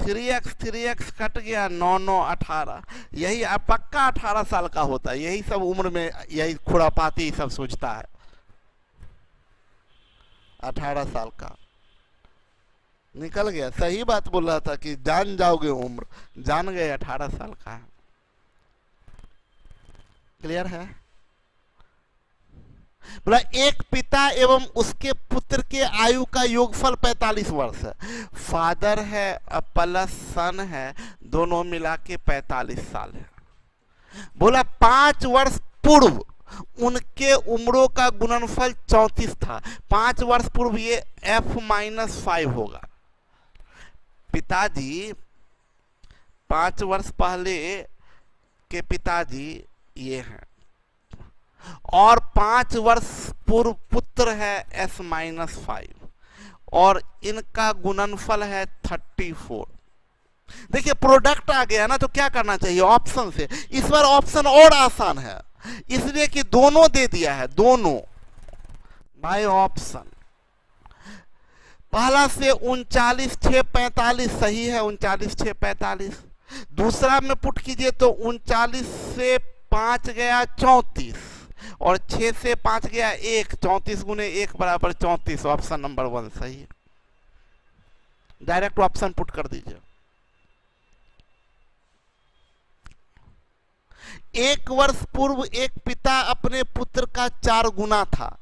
3x कट गया, 9 9 18, यही पक्का 18 साल का होता है। यही सब उम्र में यही खुरापाती सब सोचता है, 18 साल का निकल गया। सही बात बोल रहा था कि जान जाओगे उम्र, जान गए 18 साल का है। क्लियर है। बोला एक पिता एवं उसके पुत्र के आयु का योगफल 45 वर्ष है, फादर है प्लस सन है, दोनों मिला के 45 साल है। बोला 5 वर्ष पूर्व उनके उम्रों का गुणनफल 34 था, 5 वर्ष पूर्व ये f-5 होगा। पिताजी 5 वर्ष पहले के पिताजी ये हैं, और 5 वर्ष पूर्व पुत्र है s-5, और इनका गुणनफल है 34। देखिए प्रोडक्ट आ गया ना, तो क्या करना चाहिए, ऑप्शन से। इस बार ऑप्शन और आसान है, इसलिए कि दोनों दे दिया है, दोनों बाय ऑप्शन। पहला से 39 6 45 सही है, 39 6 45। दूसरा में पुट कीजिए तो 39 से 5 गया 34, और 6 से 5 गया 1, 34 गुने 1 बराबर 34। ऑप्शन नंबर 1 सही है। डायरेक्ट ऑप्शन पुट कर दीजिए। 1 वर्ष पूर्व एक पिता अपने पुत्र का 4 गुना था।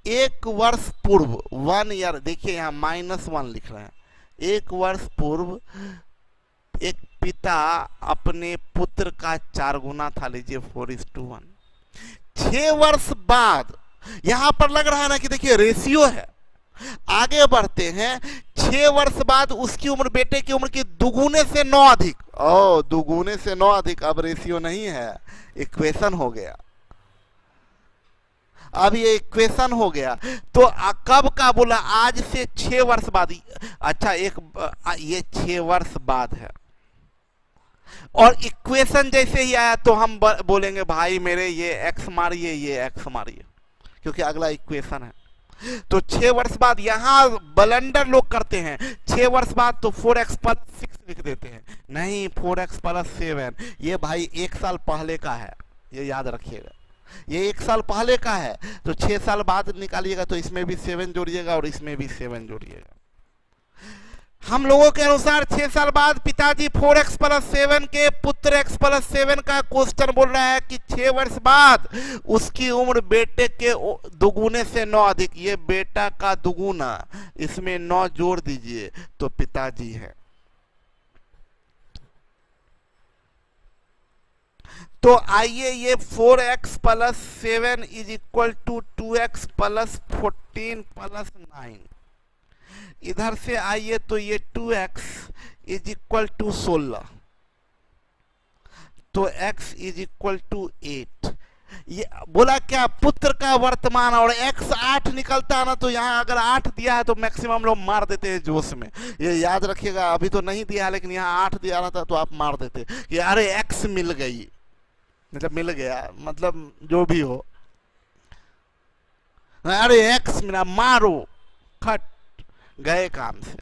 1 वर्ष पूर्व 1 ईयर, देखिए यहाँ -1 लिख रहे हैं। 1 वर्ष पूर्व एक पिता अपने पुत्र का 4 गुना था, लीजिए 4:1। 6 वर्ष बाद, यहां पर लग रहा है ना कि देखिए रेशियो है। आगे बढ़ते हैं, 6 वर्ष बाद उसकी उम्र बेटे की उम्र की दुगुने से 9 अधिक। ओ, दुगुने से 9 अधिक, अब रेशियो नहीं है, इक्वेशन हो गया। अब ये इक्वेशन हो गया, तो कब का बोला, आज से 6 वर्ष बाद। अच्छा ये 6 वर्ष बाद है, और इक्वेशन जैसे ही आया तो हम बोलेंगे भाई मेरे ये x मारिए, ये x मारिए, क्योंकि अगला इक्वेशन है। तो 6 वर्ष बाद, यहां ब्लंडर लोग करते हैं, 6 वर्ष बाद तो 4x + 6 लिख देते हैं। नहीं, 4x + 7, ये भाई 1 साल पहले का है, ये याद रखिएगा। ये 1 साल पहले का है, तो 6 साल बाद निकालिएगा, तो इसमें भी 7 जोड़िएगा और इसमें भी 7 जोड़िएगा। हम लोगों के अनुसार 6 साल बाद पिताजी 4x + 7 के पुत्र x + 7 का क्वेश्चन बोल रहा है कि 6 वर्ष बाद उसकी उम्र बेटे के दुगुने से 9 अधिक। ये बेटा का दुगुना, इसमें 9 जोड़ दीजिए तो पिताजी है। तो आइए ये 4x + 7 = 2x + 14 + 9। इधर से आइए तो ये 2x = 16। तो x इज इक्वल टू 8। ये बोला क्या, पुत्र का वर्तमान, और x 8 निकलता है ना, तो यहाँ अगर 8 दिया है तो मैक्सिमम लोग मार देते हैं जोश में। ये याद रखिएगा, अभी तो नहीं दिया लेकिन यहाँ 8 दिया रहता तो आप मार देते कि अरे x मिल गई, मतलब मिल गया, मतलब जो भी हो, अरे x मिला, मारो, खट गए काम से।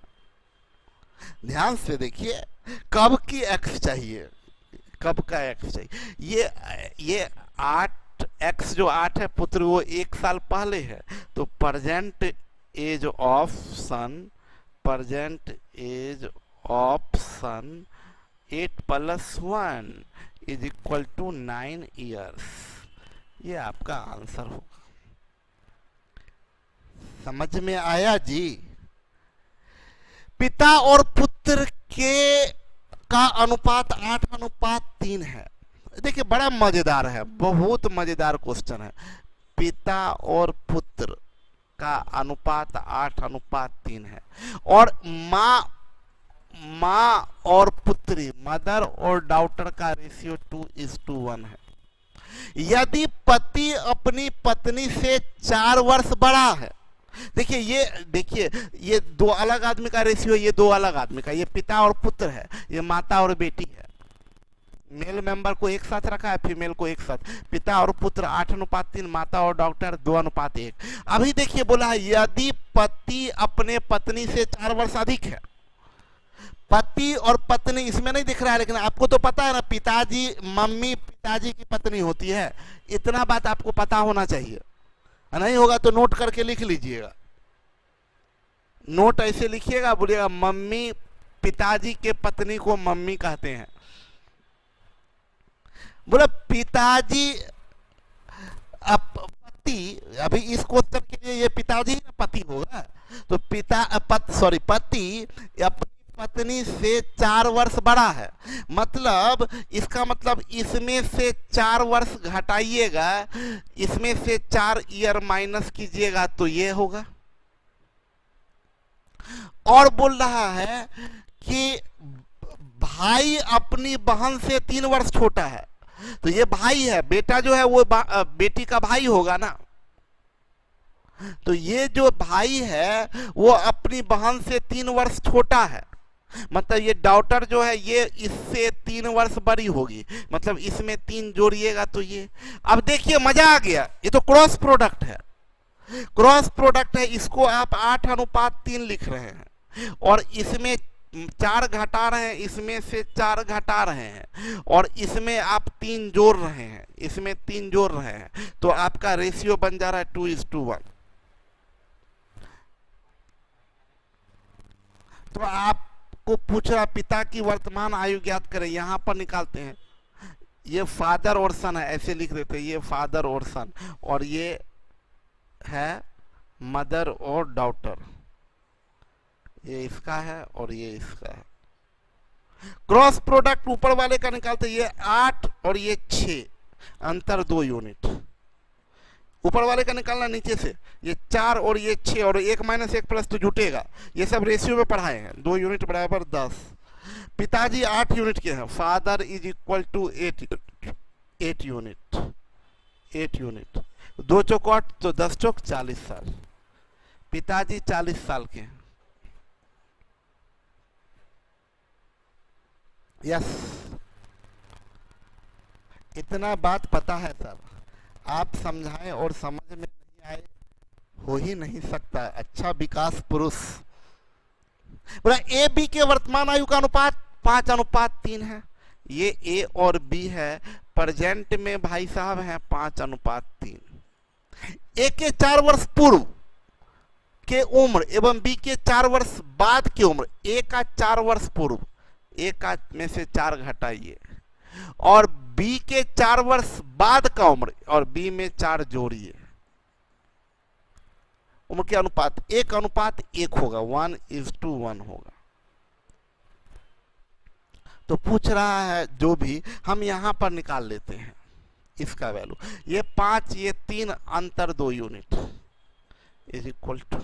ध्यान से देखिए, कब की x चाहिए, कब का x चाहिए। ये 8 x जो 8 है पुत्र, वो 1 साल पहले है, तो present age of son, present age of son 8 + 1 is equal to 9 years. ये आपका आंसर होगा। समझ में आया जी? पिता और पुत्र के का अनुपात 8:3 है। देखिए बड़ा मजेदार है, बहुत मजेदार क्वेश्चन है। पिता और पुत्र का अनुपात 8:3 है, और माँ और पुत्री, मदर और डॉटर का रेशियो 2:1 है। यदि पति अपनी पत्नी से 4 वर्ष बड़ा है, देखिए ये दो अलग आदमी का रेशियो, ये दो अलग आदमी का, ये पिता और पुत्र है, ये माता और बेटी है। मेल मेंबर को एक साथ रखा है, फीमेल को एक साथ। पिता और पुत्र 8:3, माता और डॉक्टर 2:1। अभी देखिए बोला है यदि पति अपने पत्नी से 4 वर्ष अधिक है। पति और पत्नी इसमें नहीं दिख रहा है, लेकिन आपको तो पता है ना, पिताजी मम्मी पिताजी की पत्नी होती है। इतना बात आपको पता होना चाहिए, नहीं होगा तो नोट करके लिख लीजिएगा। नोट ऐसे लिखिएगा, बोलिएगा मम्मी, पिताजी के पत्नी को मम्मी कहते हैं। बोला पिताजी पति, अभी इस क्वेश्चन के लिए ये पिताजी पति होगा, तो पति अपनी पत्नी से 4 वर्ष बड़ा है, मतलब इसका मतलब इसमें से 4 वर्ष घटाइएगा, इसमें से 4 ईयर माइनस कीजिएगा तो ये होगा। और बोल रहा है कि भाई अपनी बहन से 3 वर्ष छोटा है, तो ये भाई है, बेटा जो है वो बेटी का भाई होगा ना। तो ये जो भाई है वो अपनी बहन से 3 वर्ष छोटा है, मतलब ये डॉटर जो है ये इससे 3 वर्ष बड़ी होगी, मतलब इसमें 3 जोड़िएगा तो ये। अब देखिए मजा आ गया, ये तो क्रॉस प्रोडक्ट है, क्रॉस प्रोडक्ट है, इसको आप 8:3 लिख रहे हैं, और इसमें 4 घटा रहे हैं, इसमें से 4 घटा रहे हैं, और इसमें आप 3 जोड़ रहे हैं, इसमें 3 जोड़ रहे हैं, तो आपका रेशियो बन जा रहा है 2:1। तो आपको पूछ रहा पिता की वर्तमान आयु ज्ञात करें, यहां पर निकालते हैं। ये फादर और सन है, ऐसे लिख देते हैं, ये फादर और सन, और ये है मदर और डॉटर, ये इसका है और ये इसका है। क्रॉस प्रोडक्ट ऊपर वाले का निकालते, ये 8 और ये 6, अंतर 2 यूनिट। ऊपर वाले का निकालना नीचे से, ये 4 और ये 6, और 1 - 1 प्लस तो जुटेगा। ये सब रेशियो में पढ़ाए हैं। 2 यूनिट बराबर 10। पिताजी 8 यूनिट के हैं, father is equal to 8 unit. 8 unit, 2 चौक 8, तो 10 चौक 40 साल। पिताजी 40 साल के हैं। यस, इतना बात पता है सर, आप समझाएं और समझ में नहीं आए हो ही नहीं सकता। अच्छा विकास पुरुष। बोला ए बी के वर्तमान आयु का अनुपात 5:3 है। ये ए और बी है, प्रेजेंट में भाई साहब हैं 5:3। ए के 4 वर्ष पूर्व के उम्र एवं बी के 4 वर्ष बाद की उम्र। ए का 4 वर्ष पूर्व, ए का में से 4 घटाइए, और बी के 4 वर्ष बाद का उम्र, और बी में 4 जोड़िए। उम्र के अनुपात 1:1 होगा, 1:1 होगा। तो पूछ रहा है जो भी, हम यहां पर निकाल लेते हैं इसका वैल्यू। ये 5, ये 3, अंतर 2 यूनिट इज इक्वल टू,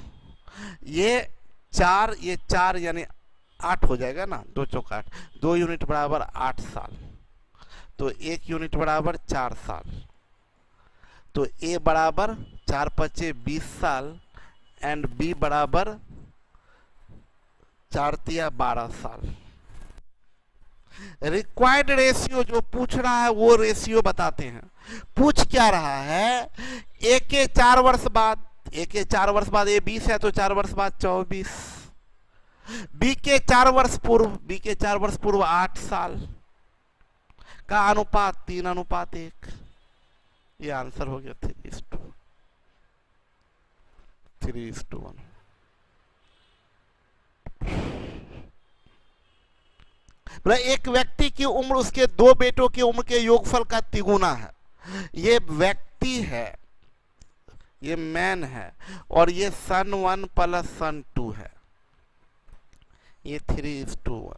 ये 4, ये 4 यानी 8 हो जाएगा ना, 2 चौक 8, 2 यूनिट बराबर 8 साल। तो 1 यूनिट बराबर 4 साल। तो ए बराबर 4 पचे 20 साल एंड बी बराबर 4 तिया 12 साल। रिक्वायर्ड रेशियो जो पूछ रहा है वो रेशियो बताते हैं। पूछ क्या रहा है, ए के 4 वर्ष बाद, ए के 4 वर्ष बाद, ए 20 है तो 4 वर्ष बाद 24, बी के 4 वर्ष पूर्व, बी के 4 वर्ष पूर्व 8 साल का अनुपात 3:1। ये आंसर हो गया 3:1। एक व्यक्ति की उम्र उसके 2 बेटों की उम्र के योगफल का तिगुना है। ये व्यक्ति है, ये मैन है, और ये सन 1 प्लस सन 2 है। ये 3:1।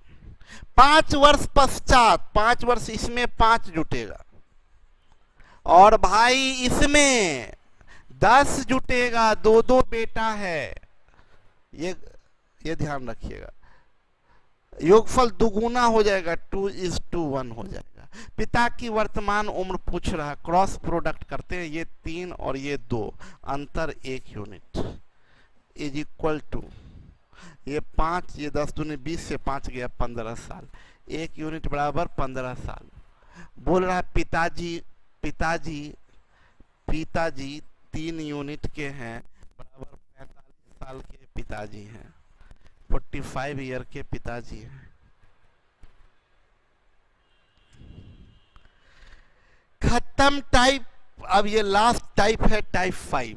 5 वर्ष पश्चात, 5 वर्ष इसमें 5 जुटेगा और भाई इसमें 10 जुटेगा। 2 बेटा है, ये ध्यान रखिएगा। योगफल दुगुना हो जाएगा, 2:1 हो जाएगा। पिता की वर्तमान उम्र पूछ रहा, क्रॉस प्रोडक्ट करते हैं, ये 3 और ये 2, अंतर 1 यूनिट इज इक्वल टू ये 5, ये 10 दूनी 20 से 5 गया 15 साल। 1 यूनिट बराबर 15 साल। बोल रहा है पिताजी 3 यूनिट के हैं, बराबर 45 साल के पिताजी हैं, 45 ईयर के पिताजी हैं। खत्म टाइप। अब ये लास्ट टाइप है, टाइप 5।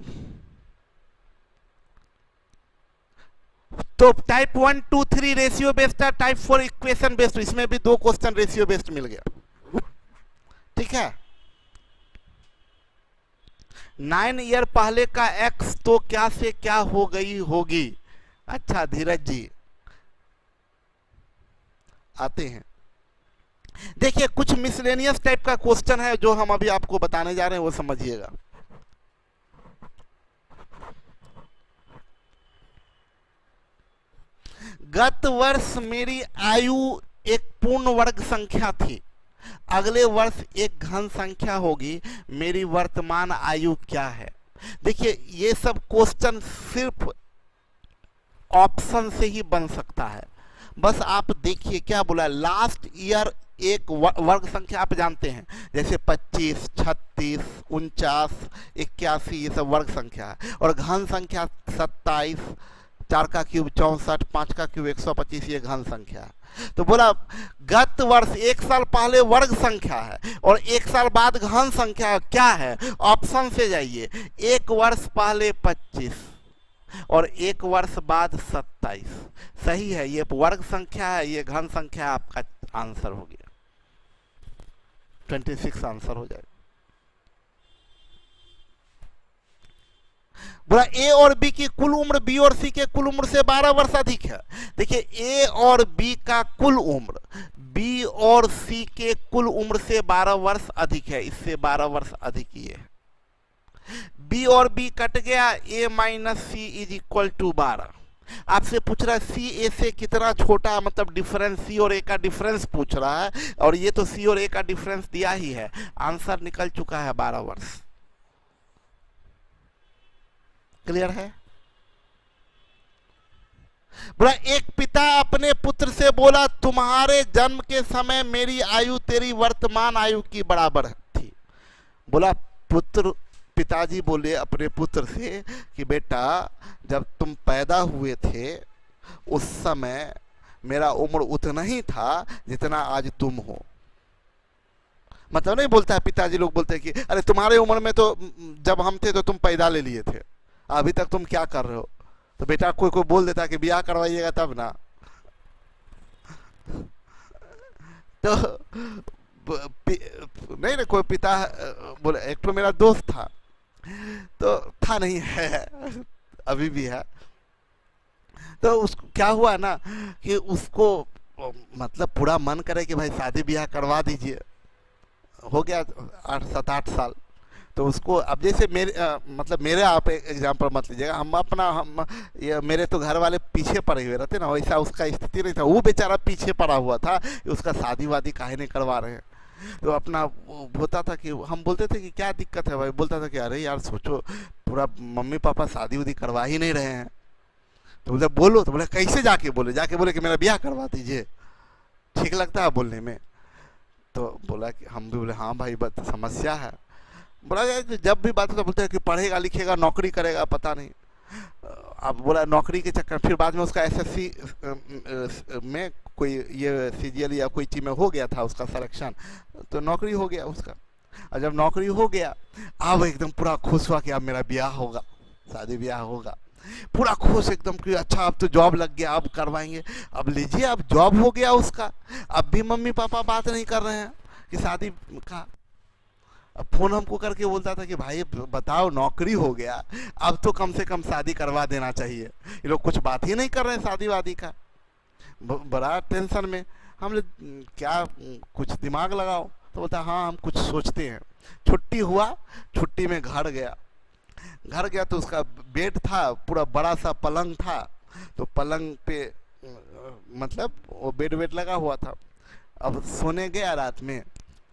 तो टाइप 1, 2, 3 रेशियो बेस्ड है, टाइप 4 इक्वेशन बेस्ड। इसमें भी 2 क्वेश्चन रेशियो बेस्ड मिल गया। ठीक है। 9 ईयर पहले का एक्स तो क्या से क्या हो गई होगी। अच्छा धीरज जी आते हैं। देखिए कुछ मिसलेनियस टाइप का क्वेश्चन है जो हम अभी आपको बताने जा रहे हैं, वो समझिएगा। गत वर्ष मेरी आयु एक पूर्ण वर्ग संख्या थी, अगले वर्ष एक घन संख्या होगी, मेरी वर्तमान आयु क्या है। देखिए ये सब क्वेश्चन सिर्फ ऑप्शन से ही बन सकता है। बस आप देखिए क्या बोला, लास्ट ईयर एक वर्ग संख्या आप जानते हैं, जैसे 25, 36, 49, 81, ये सब वर्ग संख्या है। और घन संख्या 27, 4 का क्यूब 64, 5 का क्यूब 125, ये घन संख्या है। तो बोला गत वर्ष 1 साल पहले वर्ग संख्या है और 1 साल बाद घन संख्या क्या है। ऑप्शन से जाइए, 1 वर्ष पहले 25 और 1 वर्ष बाद 27, सही है। ये वर्ग संख्या है, ये घन संख्या, आपका आंसर हो गया 26 आंसर हो जाएगा। बोला ए और बी की कुल उम्र बी और सी के कुल उम्र से 12 वर्ष अधिक है। देखिए ए और बी का कुल उम्र बी और सी के कुल उम्र से 12 वर्ष अधिक है, इससे 12 वर्ष अधिक ही है। बी और बी कट गया, A minus C is equal to 12। आपसे पूछ रहा है सी ए से कितना छोटा, मतलब डिफरेंस, सी और ए का डिफरेंस पूछ रहा है, और ये तो सी और ए का डिफरेंस दिया ही है। आंसर निकल चुका है 12 वर्ष। क्लियर है। बोला एक पिता अपने पुत्र से बोला, तुम्हारे जन्म के समय मेरी आयु तेरी वर्तमान आयु की बराबर थी। बोला पिताजी बोले अपने पुत्र से कि बेटा जब तुम पैदा हुए थे उस समय मेरा उम्र उतना ही था जितना आज तुम हो। मतलब नहीं बोलता है, पिताजी लोग बोलते हैं कि अरे तुम्हारे उम्र में तो जब हम थे तो तुम पैदा ले लिए थे, अभी तक तुम क्या कर रहे हो। तो बेटा कोई बोल देता कि ब्याह करवाइएगा तब ना। तो नहीं ना कोई पिता बोले, एक तो मेरा दोस्त था, तो था नहीं है अभी भी है। तो उसको क्या हुआ ना कि उसको मतलब पूरा मन करे कि भाई शादी ब्याह करवा दीजिए। हो गया 7-8 साल। तो उसको अब जैसे मतलब मेरे आप एग्जाम्पल मत लीजिएगा, मेरे तो घर वाले पीछे पड़े हुए रहते ना, वैसा उसका स्थिति नहीं था। वो बेचारा पीछे पड़ा हुआ था, उसका शादी वादी काहे नहीं करवा रहे हैं। तो अपना होता था कि हम बोलते थे कि क्या दिक्कत है भाई, बोलता था कि अरे यार सोचो पूरा मम्मी पापा शादी उदी करवा ही नहीं रहे हैं, तो बोले बोलो, तो बोले कैसे जाके बोले कि मेरा ब्याह करवा दीजिए, ठीक लगता है बोलने में। तो बोला कि हम भी बोले हाँ भाई बात समस्या है। बोला कि जब भी बात होता बोलते हैं कि पढ़ेगा लिखेगा नौकरी करेगा पता नहीं। अब बोला नौकरी के चक्कर, फिर बाद में उसका एसएससी में कोई ये सीजीएल या कोई चीज में हो गया था उसका सिलेक्शन, तो नौकरी हो गया उसका। और जब नौकरी हो गया अब एकदम पूरा खुश हुआ कि अब मेरा ब्याह होगा, शादी ब्याह होगा, पूरा खुश एकदम कि अच्छा अब तो जॉब लग गया, अब करवाएंगे। अब लीजिए अब जॉब हो गया उसका, अब भी मम्मी पापा बात नहीं कर रहे हैं कि शादी का। अब फोन हमको करके बोलता था कि भाई बताओ नौकरी हो गया, अब तो कम से कम शादी करवा देना चाहिए, ये लोग कुछ बात ही नहीं कर रहे हैं शादी वादी का। बड़ा टेंशन में। हम लोग क्या कुछ दिमाग लगाओ, तो बोलता हाँ हम कुछ सोचते हैं। छुट्टी हुआ, छुट्टी में घर गया तो उसका बेड था, पूरा बड़ा सा पलंग था, तो पलंग पे मतलब वो बेड लगा हुआ था। अब सोने गया रात में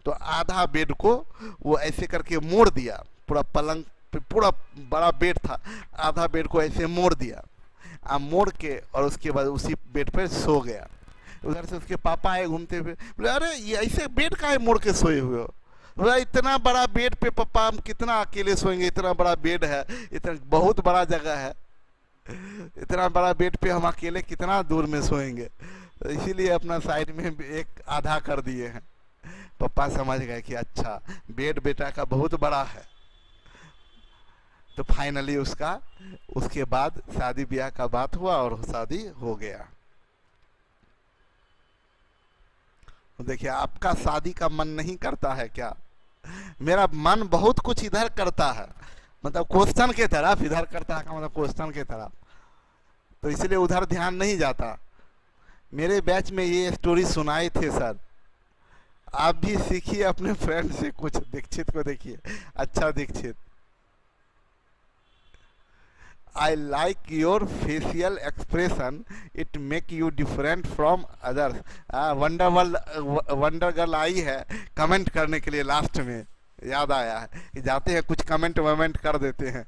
तो आधा बेड को वो ऐसे करके मोड़ दिया, पूरा पलंग पे पूरा बड़ा बेड था, आधा बेड को ऐसे मोड़ दिया, अब मोड़ के और उसके बाद उसी बेड पे सो गया। उधर से उसके पापा आए घूमते हुए, बोले अरे ये ऐसे बेड का है मोड़ के सोए हुए हो? बोला इतना बड़ा बेड पे पापा हम कितना अकेले सोएंगे, इतना बड़ा बेड है, इतना बहुत बड़ा जगह है, इतना बड़ा बेड पे हम अकेले कितना दूर में सोएंगे, तो इसीलिए अपना साइड में एक आधा कर दिए हैं। पापा समझ गए कि अच्छा बेड बेटा का बहुत बड़ा है। तो फाइनली उसके बाद शादी ब्याह का बात हुआ और शादी हो गया। देखिए आपका शादी का मन नहीं करता है क्या? मेरा मन बहुत कुछ इधर करता है, मतलब क्वेश्चन के तरफ, इधर करता है का मतलब क्वेश्चन के तरफ, तो इसलिए उधर ध्यान नहीं जाता। मेरे बैच में ये स्टोरी सुनाए थे सर, आप भी सीखिए अपने फ्रेंड से कुछ। दीक्षित को देखिए, अच्छा Dixit, I like your facial expression. It make you different from others. Wonder girl I है कमेंट करने के लिए, लास्ट में याद आया है कि जाते हैं कुछ कमेंट वमेंट कर देते हैं।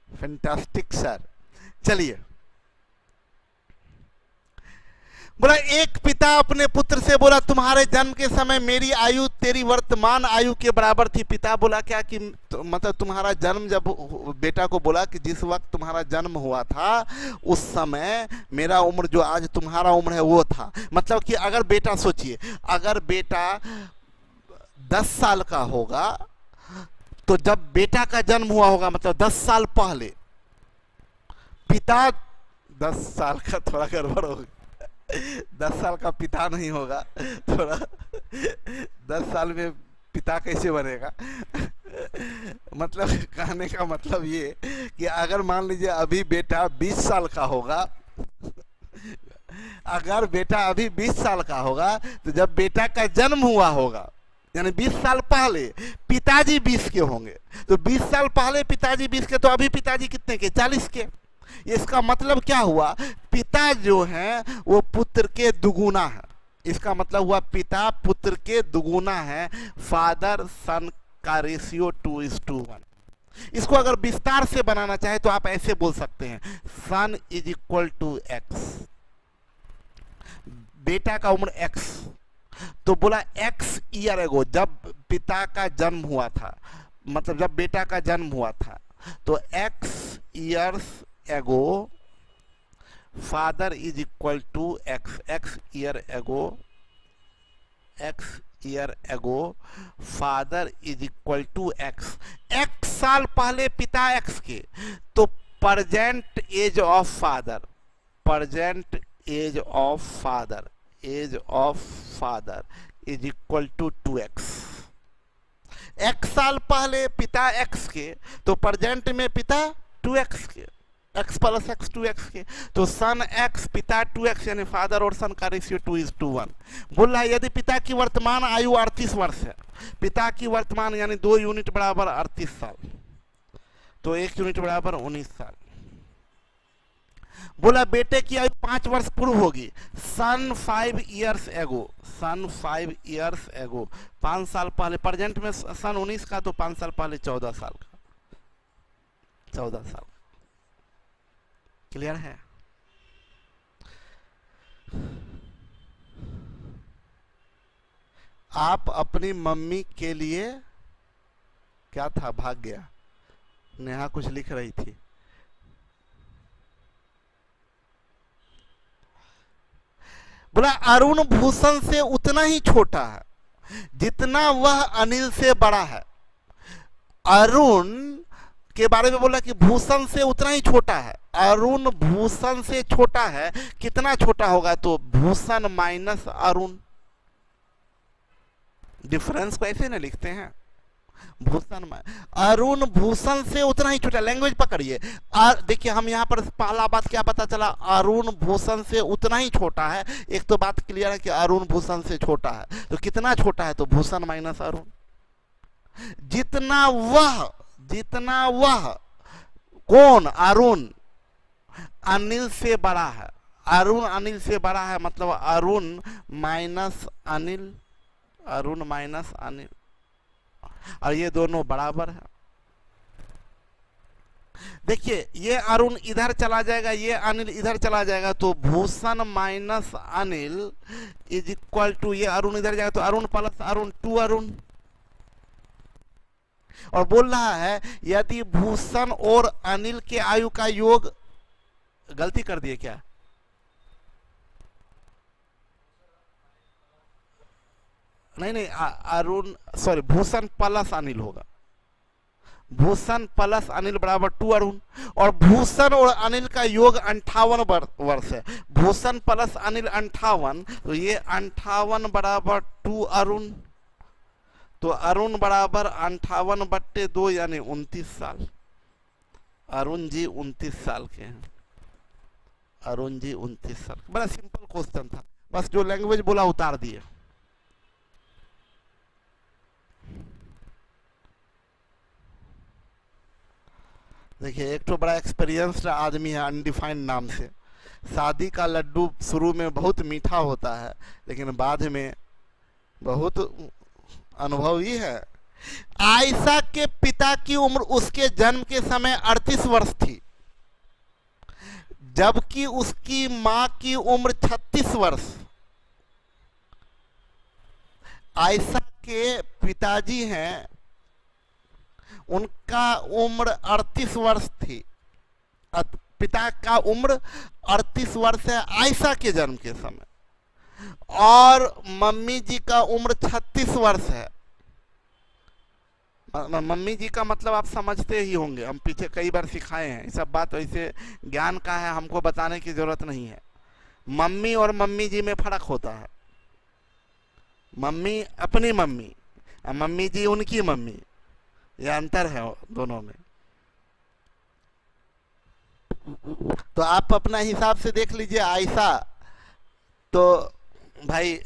Fantastic sir. चलिए, बोला एक पिता अपने पुत्र से बोला तुम्हारे जन्म के समय मेरी आयु तेरी वर्तमान आयु के बराबर थी। पिता बोला क्या कि मतलब तुम्हारा जन्म, जब बेटा को बोला कि जिस वक्त तुम्हारा जन्म हुआ था उस समय मेरा उम्र जो आज तुम्हारा उम्र है वो था। मतलब कि अगर बेटा सोचिए, अगर बेटा 10 साल का होगा तो जब बेटा का जन्म हुआ होगा मतलब 10 साल पहले, पिता 10 साल का थोड़ा गड़बड़ होगा, 10 साल का पिता नहीं होगा, थोड़ा 10 साल में पिता कैसे बनेगा? मतलब कहने का मतलब ये कि अगर मान लीजिए अभी बेटा 20 साल का होगा, अगर बेटा अभी 20 साल का होगा तो जब बेटा का जन्म हुआ होगा यानी 20 साल पहले पिताजी 20 के होंगे, तो 20 साल पहले पिताजी 20 के, तो अभी पिताजी कितने के? 40 के। इसका मतलब क्या हुआ? पिता जो है वो पुत्र के दुगुना है। इसका मतलब हुआ पिता पुत्र के दुगुना है। फादर सन का रेशियो 2:1। इसको अगर विस्तार से बनाना चाहे तो आप ऐसे बोल सकते हैं, सन इज इक्वल टू एक्स। बेटा का उम्र एक्स, तो बोला एक्स ईयर एगो, जब पिता का जन्म हुआ था, मतलब जब बेटा का जन्म हुआ था, तो x years ago father is equal to x. X year ago father is equal to x. X साल पहले पिता एक्स के, तो present age of father, present age of father, age of father is equal to 2x। X साल पहले पिता एक्स के, तो प्रेजेंट में पिता 2x के, x प्लस x 2x के, तो सन x पिता 2x, यानी फादर और सन का रेशियो 2:1। बोल रहा है यदि पिता की वर्तमान आयु 38 वर्ष है, पिता की वर्तमान यानी 2 यूनिट बराबर 38 साल, तो 1 यूनिट बराबर 19 साल। बोला बेटे की आयु 5 वर्ष पूर्व होगी। सन 5 years एगो, सन 5 years एगो, 5 साल पहले। प्रेजेंट में सन 19 का, तो 5 साल पहले 14 साल का, 14 साल। क्लियर है? आप अपनी मम्मी के लिए, क्या था, भाग गया, नेहा कुछ लिख रही थी। बोला अरुण भूषण से उतना ही छोटा है जितना वह अनिल से बड़ा है। अरुण के बारे में बोला कि भूषण से उतना ही छोटा है। अरुण भूषण से छोटा है, कितना छोटा होगा, तो भूषण माइनस अरुण। डिफरेंस को ऐसे ना लिखते हैं, भूषण में अरुण भूषण से उतना ही छोटा। लैंग्वेज पकड़िए। देखिए हम यहाँ पर पहला बात क्या पता चला, अरुण भूषण से उतना ही छोटा है। एक तो बात क्लियर है कि अरुण भूषण से छोटा है, तो कितना छोटा है, तो भूषण माइनस अरुण। जितना वह कौन, अरुण अनिल से बड़ा है। अरुण अनिल से बड़ा है, मतलब अरुण माइनस अनिल, अरुण माइनस अनिल, और ये दोनों बराबर है। देखिए ये अरुण इधर चला जाएगा, ये अनिल इधर चला जाएगा, तो Bhushan minus Anil is equal to, ये अरुण इधर जाएगा तो अरुण प्लस अरुण, 2 अरुण। और बोल रहा है यदि भूषण और अनिल के आयु का योग, गलती कर दिए क्या, नहीं अरुण, सॉरी, भूषण प्लस अनिल होगा। भूषण प्लस अनिल बराबर 2 अरुण, और भूषण और अनिल का योग 58 वर्ष है। भूषण प्लस अनिल 58, तो ये 58 बराबर 2 अरुण, तो अरुण बराबर 58/2 यानी 29 साल। अरुण जी 29 साल के हैं, अरुण जी 29 साल। बड़ा सिंपल क्वेश्चन था, बस जो लैंग्वेज बोला उतार दिए। देखिए एक तो बड़ा एक्सपीरियंस्ड आदमी है, अनडिफाइंड नाम से। शादी का लड्डू शुरू में बहुत मीठा होता है, लेकिन बाद में बहुत अनुभवी है। आयशा के पिता की उम्र उसके जन्म के समय 38 वर्ष थी, जबकि उसकी मां की उम्र 36 वर्ष। आयशा के पिताजी हैं, उनका उम्र 38 वर्ष थी, पिता का उम्र 38 वर्ष है आयशा के जन्म के समय, और मम्मी जी का उम्र 36 वर्ष है। मम्मी जी का मतलब आप समझते ही होंगे, हम पीछे कई बार सिखाए हैं, सब बात वैसे ज्ञान का है, हमको बताने की जरूरत नहीं है। मम्मी और मम्मी जी में फर्क होता है। मम्मी अपनी मम्मी, मम्मी जी उनकी मम्मी, यह अंतर है दोनों में। तो आप अपना हिसाब से देख लीजिए। आयशा तो भाई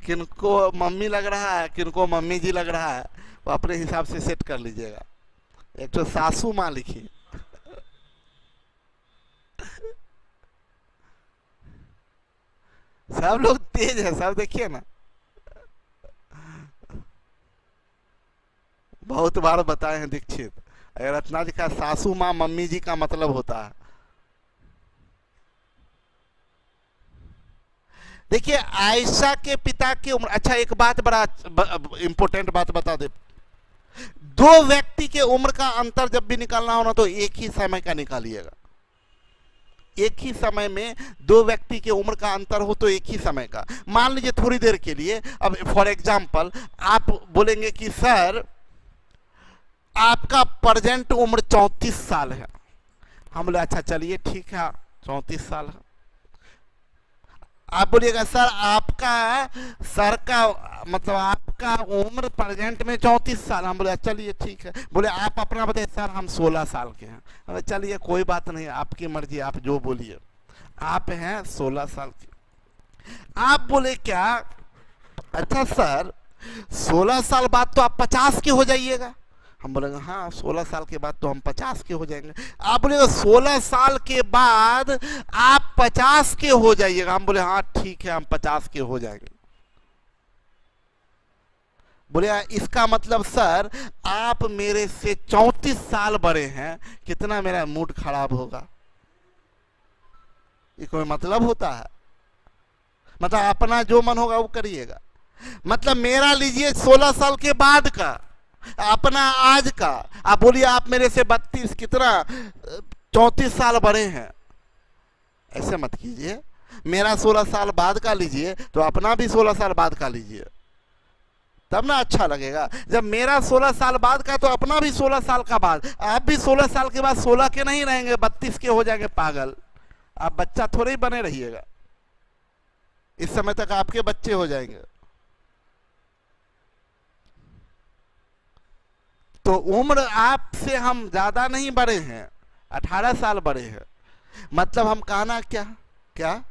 किनको मम्मी लग रहा है, किनको मम्मी जी लग रहा है, वो अपने हिसाब से सेट कर लीजिएगा। एक तो सासू माँ लिखी, सब लोग तेज है, सब देखिए ना, बहुत बार बताए हैं दीक्षित। अगर रत्ना जी का सासू माँ मम्मी जी का मतलब होता है। देखिए आयशा के पिता की उम्र, अच्छा एक बात बड़ा इंपॉर्टेंट बात बता दे, दो व्यक्ति के उम्र का अंतर जब भी निकालना हो ना, तो एक ही समय का निकालिएगा। एक ही समय में दो व्यक्ति के उम्र का अंतर हो तो एक ही समय का। मान लीजिए थोड़ी देर के लिए, अब फॉर एग्जांपल आप बोलेंगे कि सर आपका प्रेजेंट उम्र 34 साल है। हम बोले अच्छा चलिए ठीक है 34 साल है। आप बोलिएगा सर का मतलब आपका उम्र प्रेजेंट में 34 साल। हम बोले चलिए ठीक है। बोले आप अपना बताइए। सर हम 16 साल के हैं। बोले चलिए कोई बात नहीं, आपकी मर्जी, आप जो बोलिए। आप हैं 16 साल के। आप बोले क्या, अच्छा सर 16 साल बाद तो आप 50 के हो जाइएगा। हम बोलेंगे हाँ 16 साल के बाद तो हम 50 के हो जाएंगे। आप बोलेगा 16 साल के बाद आप 50 के हो जाइएगा। हम बोले हाँ ठीक है हम 50 के हो जाएंगे। बोले इसका मतलब सर आप मेरे से 34 साल बड़े हैं, कितना मेरा मूड खराब होगा। ये कोई मतलब होता है? मतलब अपना जो मन होगा वो करिएगा। मतलब मेरा लीजिए 16 साल के बाद का, अपना आज का। आप बोलिए आप मेरे से 32 कितना 34 साल बड़े हैं, ऐसे मत कीजिए। मेरा 16 साल बाद का लीजिए तो अपना भी 16 साल बाद का लीजिए, तब ना अच्छा लगेगा। जब मेरा 16 साल बाद का तो अपना भी 16 साल का बाद। आप भी 16 साल के बाद 16 के नहीं रहेंगे, 32 के हो जाएंगे पागल। आप बच्चा थोड़े ही बने रहिएगा, इस समय तक आपके बच्चे हो जाएंगे। तो उम्र आपसे हम ज्यादा नहीं बड़े हैं, 18 साल बड़े हैं। मतलब हम कहना क्या क्या,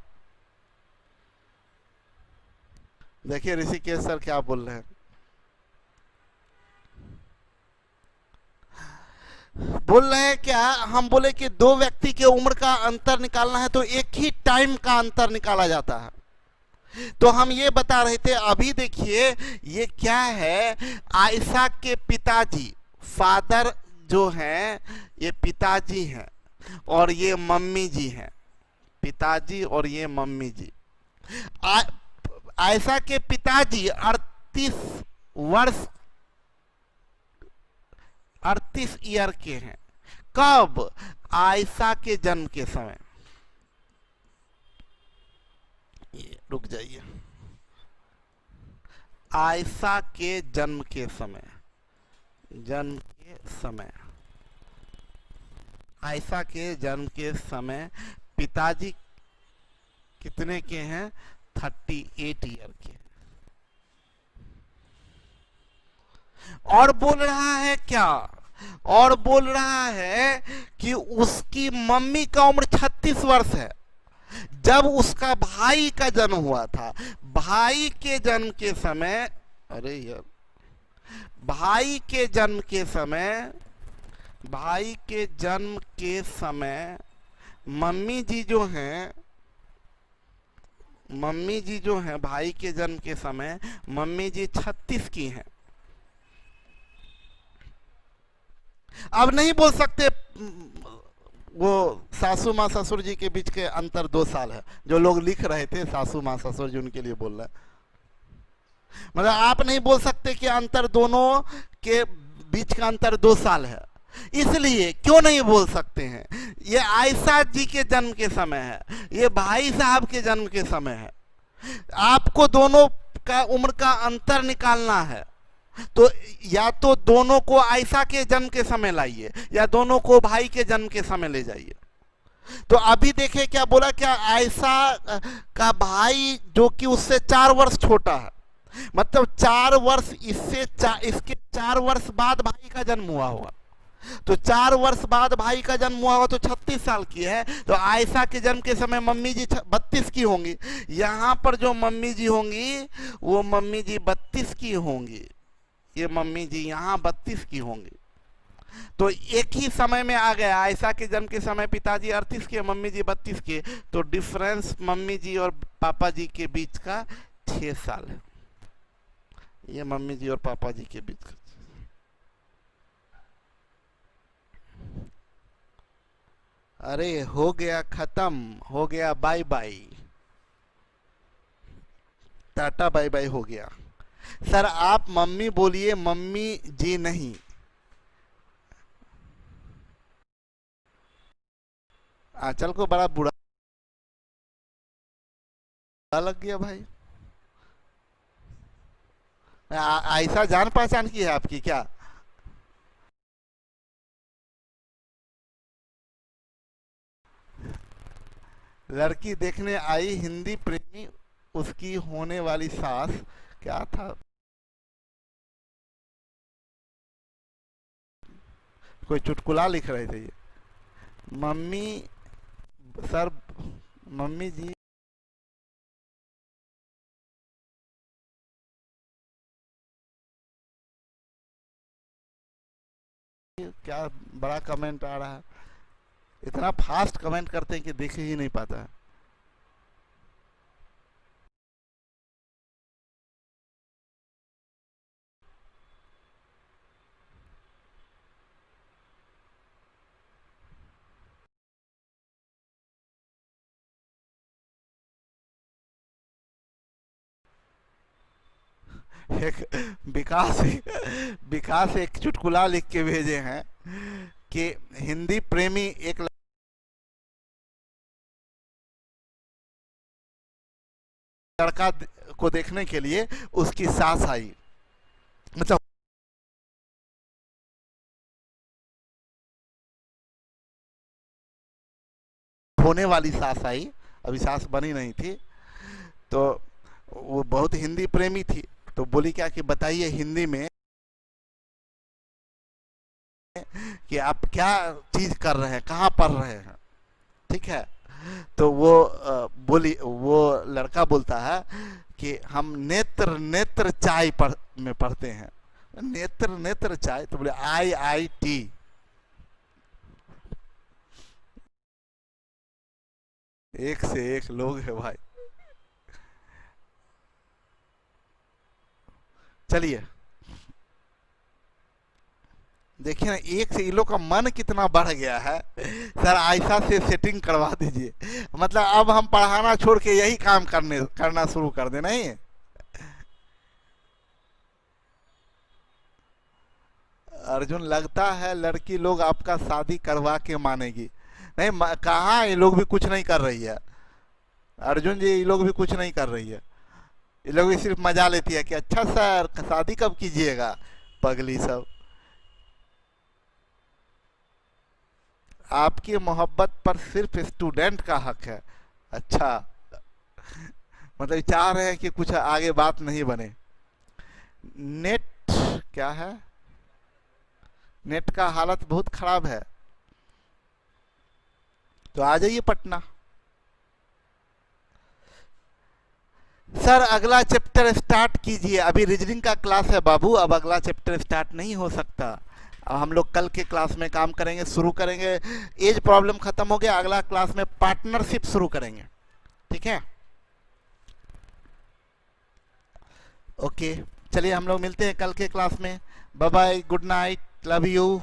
देखिए ऋषिकेश सर क्या बोल रहे हैं। बोल रहे हैं क्या, हम बोले कि दो व्यक्ति के उम्र का अंतर निकालना है तो एक ही टाइम का अंतर निकाला जाता है। तो हम ये बता रहे थे, अभी देखिए ये क्या है, आयशा के पिताजी, फादर जो हैं ये पिताजी हैं और ये मम्मी जी हैं, पिताजी और ये मम्मी जी। आयशा के पिताजी 38 ईयर के हैं। कब? आयशा के जन्म के समय। ये रुक जाइए, आयशा के जन्म के समय, जन्म के समय, आयशा के जन्म के समय पिताजी कितने के हैं? 38 ईयर के। और बोल रहा है क्या, और बोल रहा है कि उसकी मम्मी का उम्र 36 वर्ष है जब उसका भाई का जन्म हुआ था। भाई के जन्म के समय, अरे यार, भाई के जन्म के समय, भाई के जन्म के समय मम्मी जी जो हैं, मम्मी जी जो हैं भाई के जन्म के समय मम्मी जी 36 की हैं। अब नहीं बोल सकते वो सासू माँ ससुर जी के बीच के अंतर 2 साल है, जो लोग लिख रहे थे सासू माँ ससुर जी उनके लिए बोल रहा है। मतलब आप नहीं बोल सकते कि अंतर दोनों के बीच का अंतर 2 साल है। इसलिए क्यों नहीं बोल सकते हैं, ये आयशा जी के जन्म के समय है, ये भाई साहब के जन्म के समय है। आपको दोनों का उम्र का अंतर निकालना है, तो या तो दोनों को आयशा के जन्म के समय लाइए या दोनों को भाई के जन्म के समय ले जाइए। तो अभी देखे क्या बोला, क्या आयशा का भाई जो कि उससे 4 वर्ष छोटा है, मतलब 4 वर्ष इसके 4 वर्ष बाद भाई का जन्म हुआ होगा, तो 4 वर्ष बाद भाई का जन्म हुआ होगा तो 36 साल की है। तो आयशा के जन्म के समय मम्मी जी 32 की होंगी। यहाँ पर जो मम्मी जी होंगी वो मम्मी जी 32 की होंगी, ये मम्मी जी यहाँ 32 की होंगी। तो एक ही समय में आ गया, आयशा के जन्म के समय पिताजी 38 के, मम्मी जी 32 के, तो डिफरेंस मम्मी जी और पापा जी के बीच का 6 साल है। ये मम्मी जी और पापा जी के बीच का। अरे हो गया खत्म, हो गया बाय बाय, टाटा बाय बाय हो गया। सर आप मम्मी बोलिए, मम्मी जी नहीं। आंचल को बड़ा बुरा लग गया भाई। आयशा जान पहचान की है आपकी क्या? लड़की देखने आई हिंदी प्रेमी, उसकी होने वाली सास, क्या था, कोई चुटकुला लिख रहे थे ये। मम्मी, सर मम्मी जी बड़ा कमेंट आ रहा है, इतना फास्ट कमेंट करते हैं कि देख ही नहीं पाता है। एक विकास विकास एक चुटकुला लिख के भेजे हैं कि हिंदी प्रेमी एक लड़का को देखने के लिए उसकी सास आई, मतलब होने वाली सास आई, अभी सास बनी नहीं थी। तो वो बहुत हिंदी प्रेमी थी, तो बोली क्या कि बताइए हिंदी में कि आप क्या चीज कर रहे हैं, कहाँ पढ़ रहे हैं, ठीक है। तो वो बोली, वो लड़का बोलता है कि हम नेत्र नेत्र चाय में पढ़ते हैं। नेत्र नेत्र चाय, तो बोले IIT। एक से एक लोग है भाई। चलिए देखिए ना, एक से इन लोग का मन कितना बढ़ गया है। सर आयशा से सेटिंग करवा दीजिए, मतलब अब हम पढ़ाना छोड़ के यही काम करना शुरू कर देना ही। अर्जुन लगता है लड़की लोग आपका शादी करवा के मानेगी। नहीं, कहाँ ये लोग भी कुछ नहीं कर रही है अर्जुन जी, ये लोग भी कुछ नहीं कर रही है। ये लोग भी सिर्फ मजा लेती है कि अच्छा सर शादी कब कीजिएगा, पगली सब। आपकी मोहब्बत पर सिर्फ स्टूडेंट का हक है। अच्छा, मतलब चाह रहे हैं कि कुछ आगे बात नहीं बने। नेट क्या है, नेट का हालत बहुत खराब है, तो आ जाइए पटना। सर अगला चैप्टर स्टार्ट कीजिए, अभी रीजनिंग का क्लास है बाबू, अब अगला चैप्टर स्टार्ट नहीं हो सकता। अब हम लोग कल के क्लास में काम करेंगे, शुरू करेंगे। एज प्रॉब्लम खत्म हो गया, अगला क्लास में पार्टनरशिप शुरू करेंगे, ठीक है। ओके चलिए हम लोग मिलते हैं कल के क्लास में। Bye bye, good night, love you.